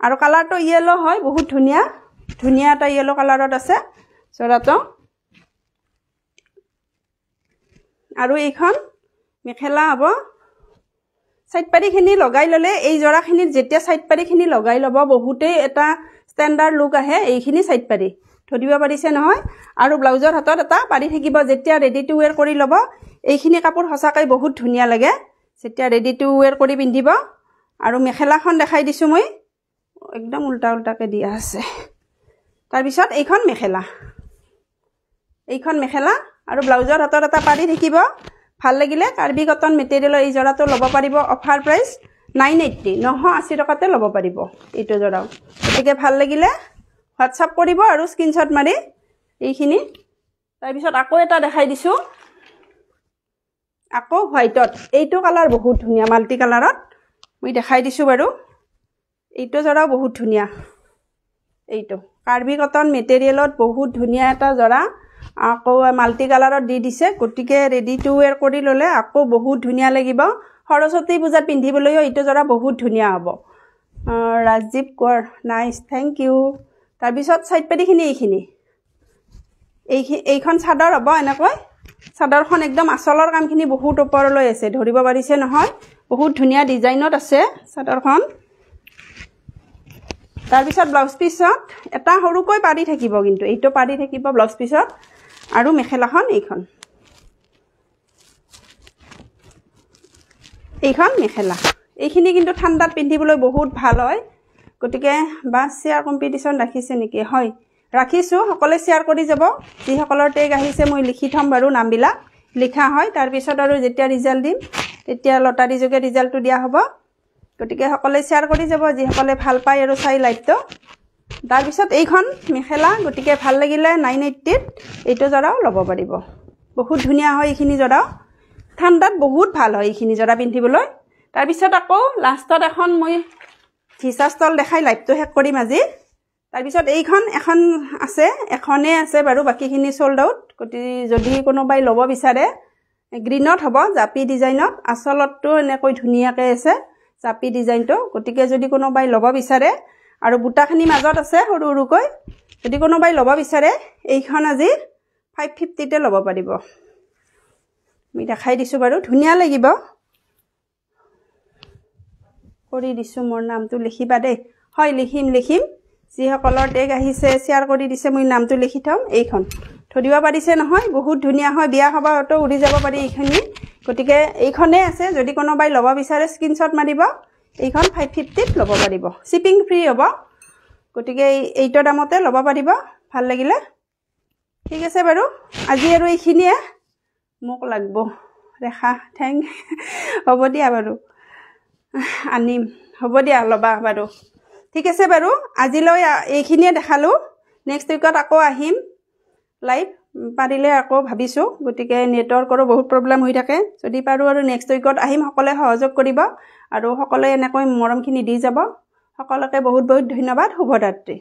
আৰু কালাৰটো ইয়েলো হয় বহুত ধুনীয়া ধুনীয়া এটা ইয়েলো কালাৰত আছে জৰাটো আৰু এইখন মেখেলা হ'ব সাইড পাৰিখিনি লগাই ললে এই জৰাখিনিৰ যেতিয়া সাইড পাৰিখিনি লগাই লব বহুতেই এটা ষ্টেণ্ডাৰ্ড লুক আহে এইখিনি সাইড পাৰি ধৰিব পাৰিছে নহয় আৰু ব্লাউজৰ হাতত এটা পাৰি থাকিব যেতিয়া ৰেডি টু ওয়্যাৰ কৰি লব এইখিনি কাপোৰ হসাকৈ বহুত ধুনীয়া লাগে যেতিয়া ৰেডি টু ওয়্যাৰ কৰি পিন্ধিব আৰু মেখেলাখন দেখাই দিছো মই একদম উল্টা উল্টাকে দিয়া আছে তাৰ পিছত এইখন মেখেলা আৰু ব্লাউজৰ হাতত এটা পাৰি থাকিব ভাল লাগিলে কাৰ্বি কটন মেটেৰিয়েলৰ এই জৰাটো ল'ব পাৰিব অফাৰ প্ৰাইস 980 980 টকাতে ল'ব পাৰিব এইটো জৰাও গতিকে ভাল লাগিলে হোৱাটসঅ্যাপ কৰিব আৰু স্ক্ৰিনশ্বট মাৰি এইখিনি তাৰ পিছত আকৌ এটা দেখাই দিছো আকৌ হোৱাইটত এইটো কালাৰ বহুত ধুনীয়া মাল্টি কালাৰত মই দেখাই দিছো বাৰু এইটো জৰাও বহুত ধুনীয়া এইটো কাৰ্বি কটন মেটেৰিয়েলত বহুত ধুনীয়া এটা জৰা আকৌ মাল্টি কালাৰত দি দিছে গতিকে ৰেডি টু ওয়্যাৰ কৰি ললে আকৌ বহুত ধুনীয়া লাগিব সৰস্বতী পূজাত পিন্ধিবলৈও এইটো জৰা বহুত ধুনীয়া হ'ব ৰাজীৱ কোৰ নাইস থ্যাংক ইউ তাৰ পিছত সাইড পাৰিখিনি এইখন চাদৰ হ'ব এনেকৈ চাদৰখন একদম আচলৰ কামখিনি বহুত ওপৰলৈ আছে ধৰিব পাৰিছে নহয় বহুত ধুনীয়া ডিজাইনত আছে চাদৰখন তাৰ পিছত ব্লাউজ পিছত এটা সৰুকৈ পাৰি থাকিব কিন্তু এইটো পাৰি থাকিব ব্লাউজ পিছত আৰু মেখেলাখন এইখন মেখেলা এইখিনি কিন্তু ঠাণ্ডাত পিন্ধিবলৈ বহুত ভাল হয় গতিকে বা শেয়াৰ কম্পিটিশন ৰাখিছে নেকি হয় ৰাখিছো সকলে শেয়াৰ কৰি যাব যি সকলৰ টেগ আহিছে মই লিখি থম বাৰু নামবিলাক লিখা হয় তাৰ পিছত আৰু যেতিয়া ৰিজাল্ট দিম তেতিয়া লটাৰী যোগে ৰিজাল্টটো দিয়া হ'ব গতিকে সকলে শেয়াৰ কৰি যাব যি সকলে ভাল পায় আৰু চাই লাইভটো তাৰ পিছত এইখন মেখেলা গতিকে ভাল লাগিলে 980 এইটো জৰাও ল'ব পাৰিব বহুত ধুনীয়া হয় এইখিনি জৰাও ঠাণ্ডাত বহুত ভাল হয় এইখিনি জৰা পিন্ধিবলৈ তাৰ পিছত আকৌ লাষ্টত এখন মই ভিছা ষ্টল দেখাই লাইভটো শেষ কৰিম আজি তাৰ পিছত এইখন এখন আছে এখনে আছে বাৰু বাকিখিনি সোল্ড আউট গতিকে যদি কোনোবাই ল'ব বিচাৰে গ্ৰীনত হ'ব জাপি ডিজাইনত আচলতটো এনেকৈ ধুনীয়াকৈ আছে জাপি ডিজাইনটো গতিকে যদি কোনোবাই ল'ব বিচাৰে আৰু বুটাখিনি মাজত আছে সৰু সৰুকৈ যদি কোনোবাই ল'ব বিচাৰে এইখন আজি 550 তে ল'ব পাৰিব মই দেখাই দিছো বাৰু ধুনীয়া লাগিব কৰি দিছো মোৰ নামটো লিখিবা দেই হয় লিখিম যি সকলৰ টেগ আহিছে শেয়াৰ কৰি দিছে মই নামটো লিখি থম এইখন ধৰিব পাৰিছে নহয় বহুত ধুনীয়া হয় বিয়া সভাতো উৰি যাব পাৰি এইখিনি গতিকে এইখনে আছে যদি কোনোবাই ল'ব বিচাৰে স্ক্ৰিনশ্বট মাৰিব এইখন 550 ত ল'ব পাৰিব শিপিং ফ্ৰী হ'ব গতিকে এইটো দামতে ল'ব পাৰিব ভাল লাগিলে ঠিক আছে বাৰু আজি আৰু এইখিনিয়ে মোক লাগব ৰেখা থ্যাংক হ'ব দিয়া বাৰু আনিম হ'ব দিয়া লবা বাৰু ঠিক আছে বাৰু আজিলৈ এইখিনিয়ে দেখালো নেক্সট উইকত আকৌ আহিম লাইভ পাৰিলে আকৌ ভাবিছো গতিকে নেটৱৰ্কৰো বহুত প্ৰবলেম হৈ থাকে যদি পাৰো আৰু নেক্সট উইকত আহিম সকলে সহযোগ কৰিব আৰু সকলে এনেকৈ মৰমখিনি দি যাব সকলোকে বহুত বহুত ধন্যবাদ শুভৰাত্ৰি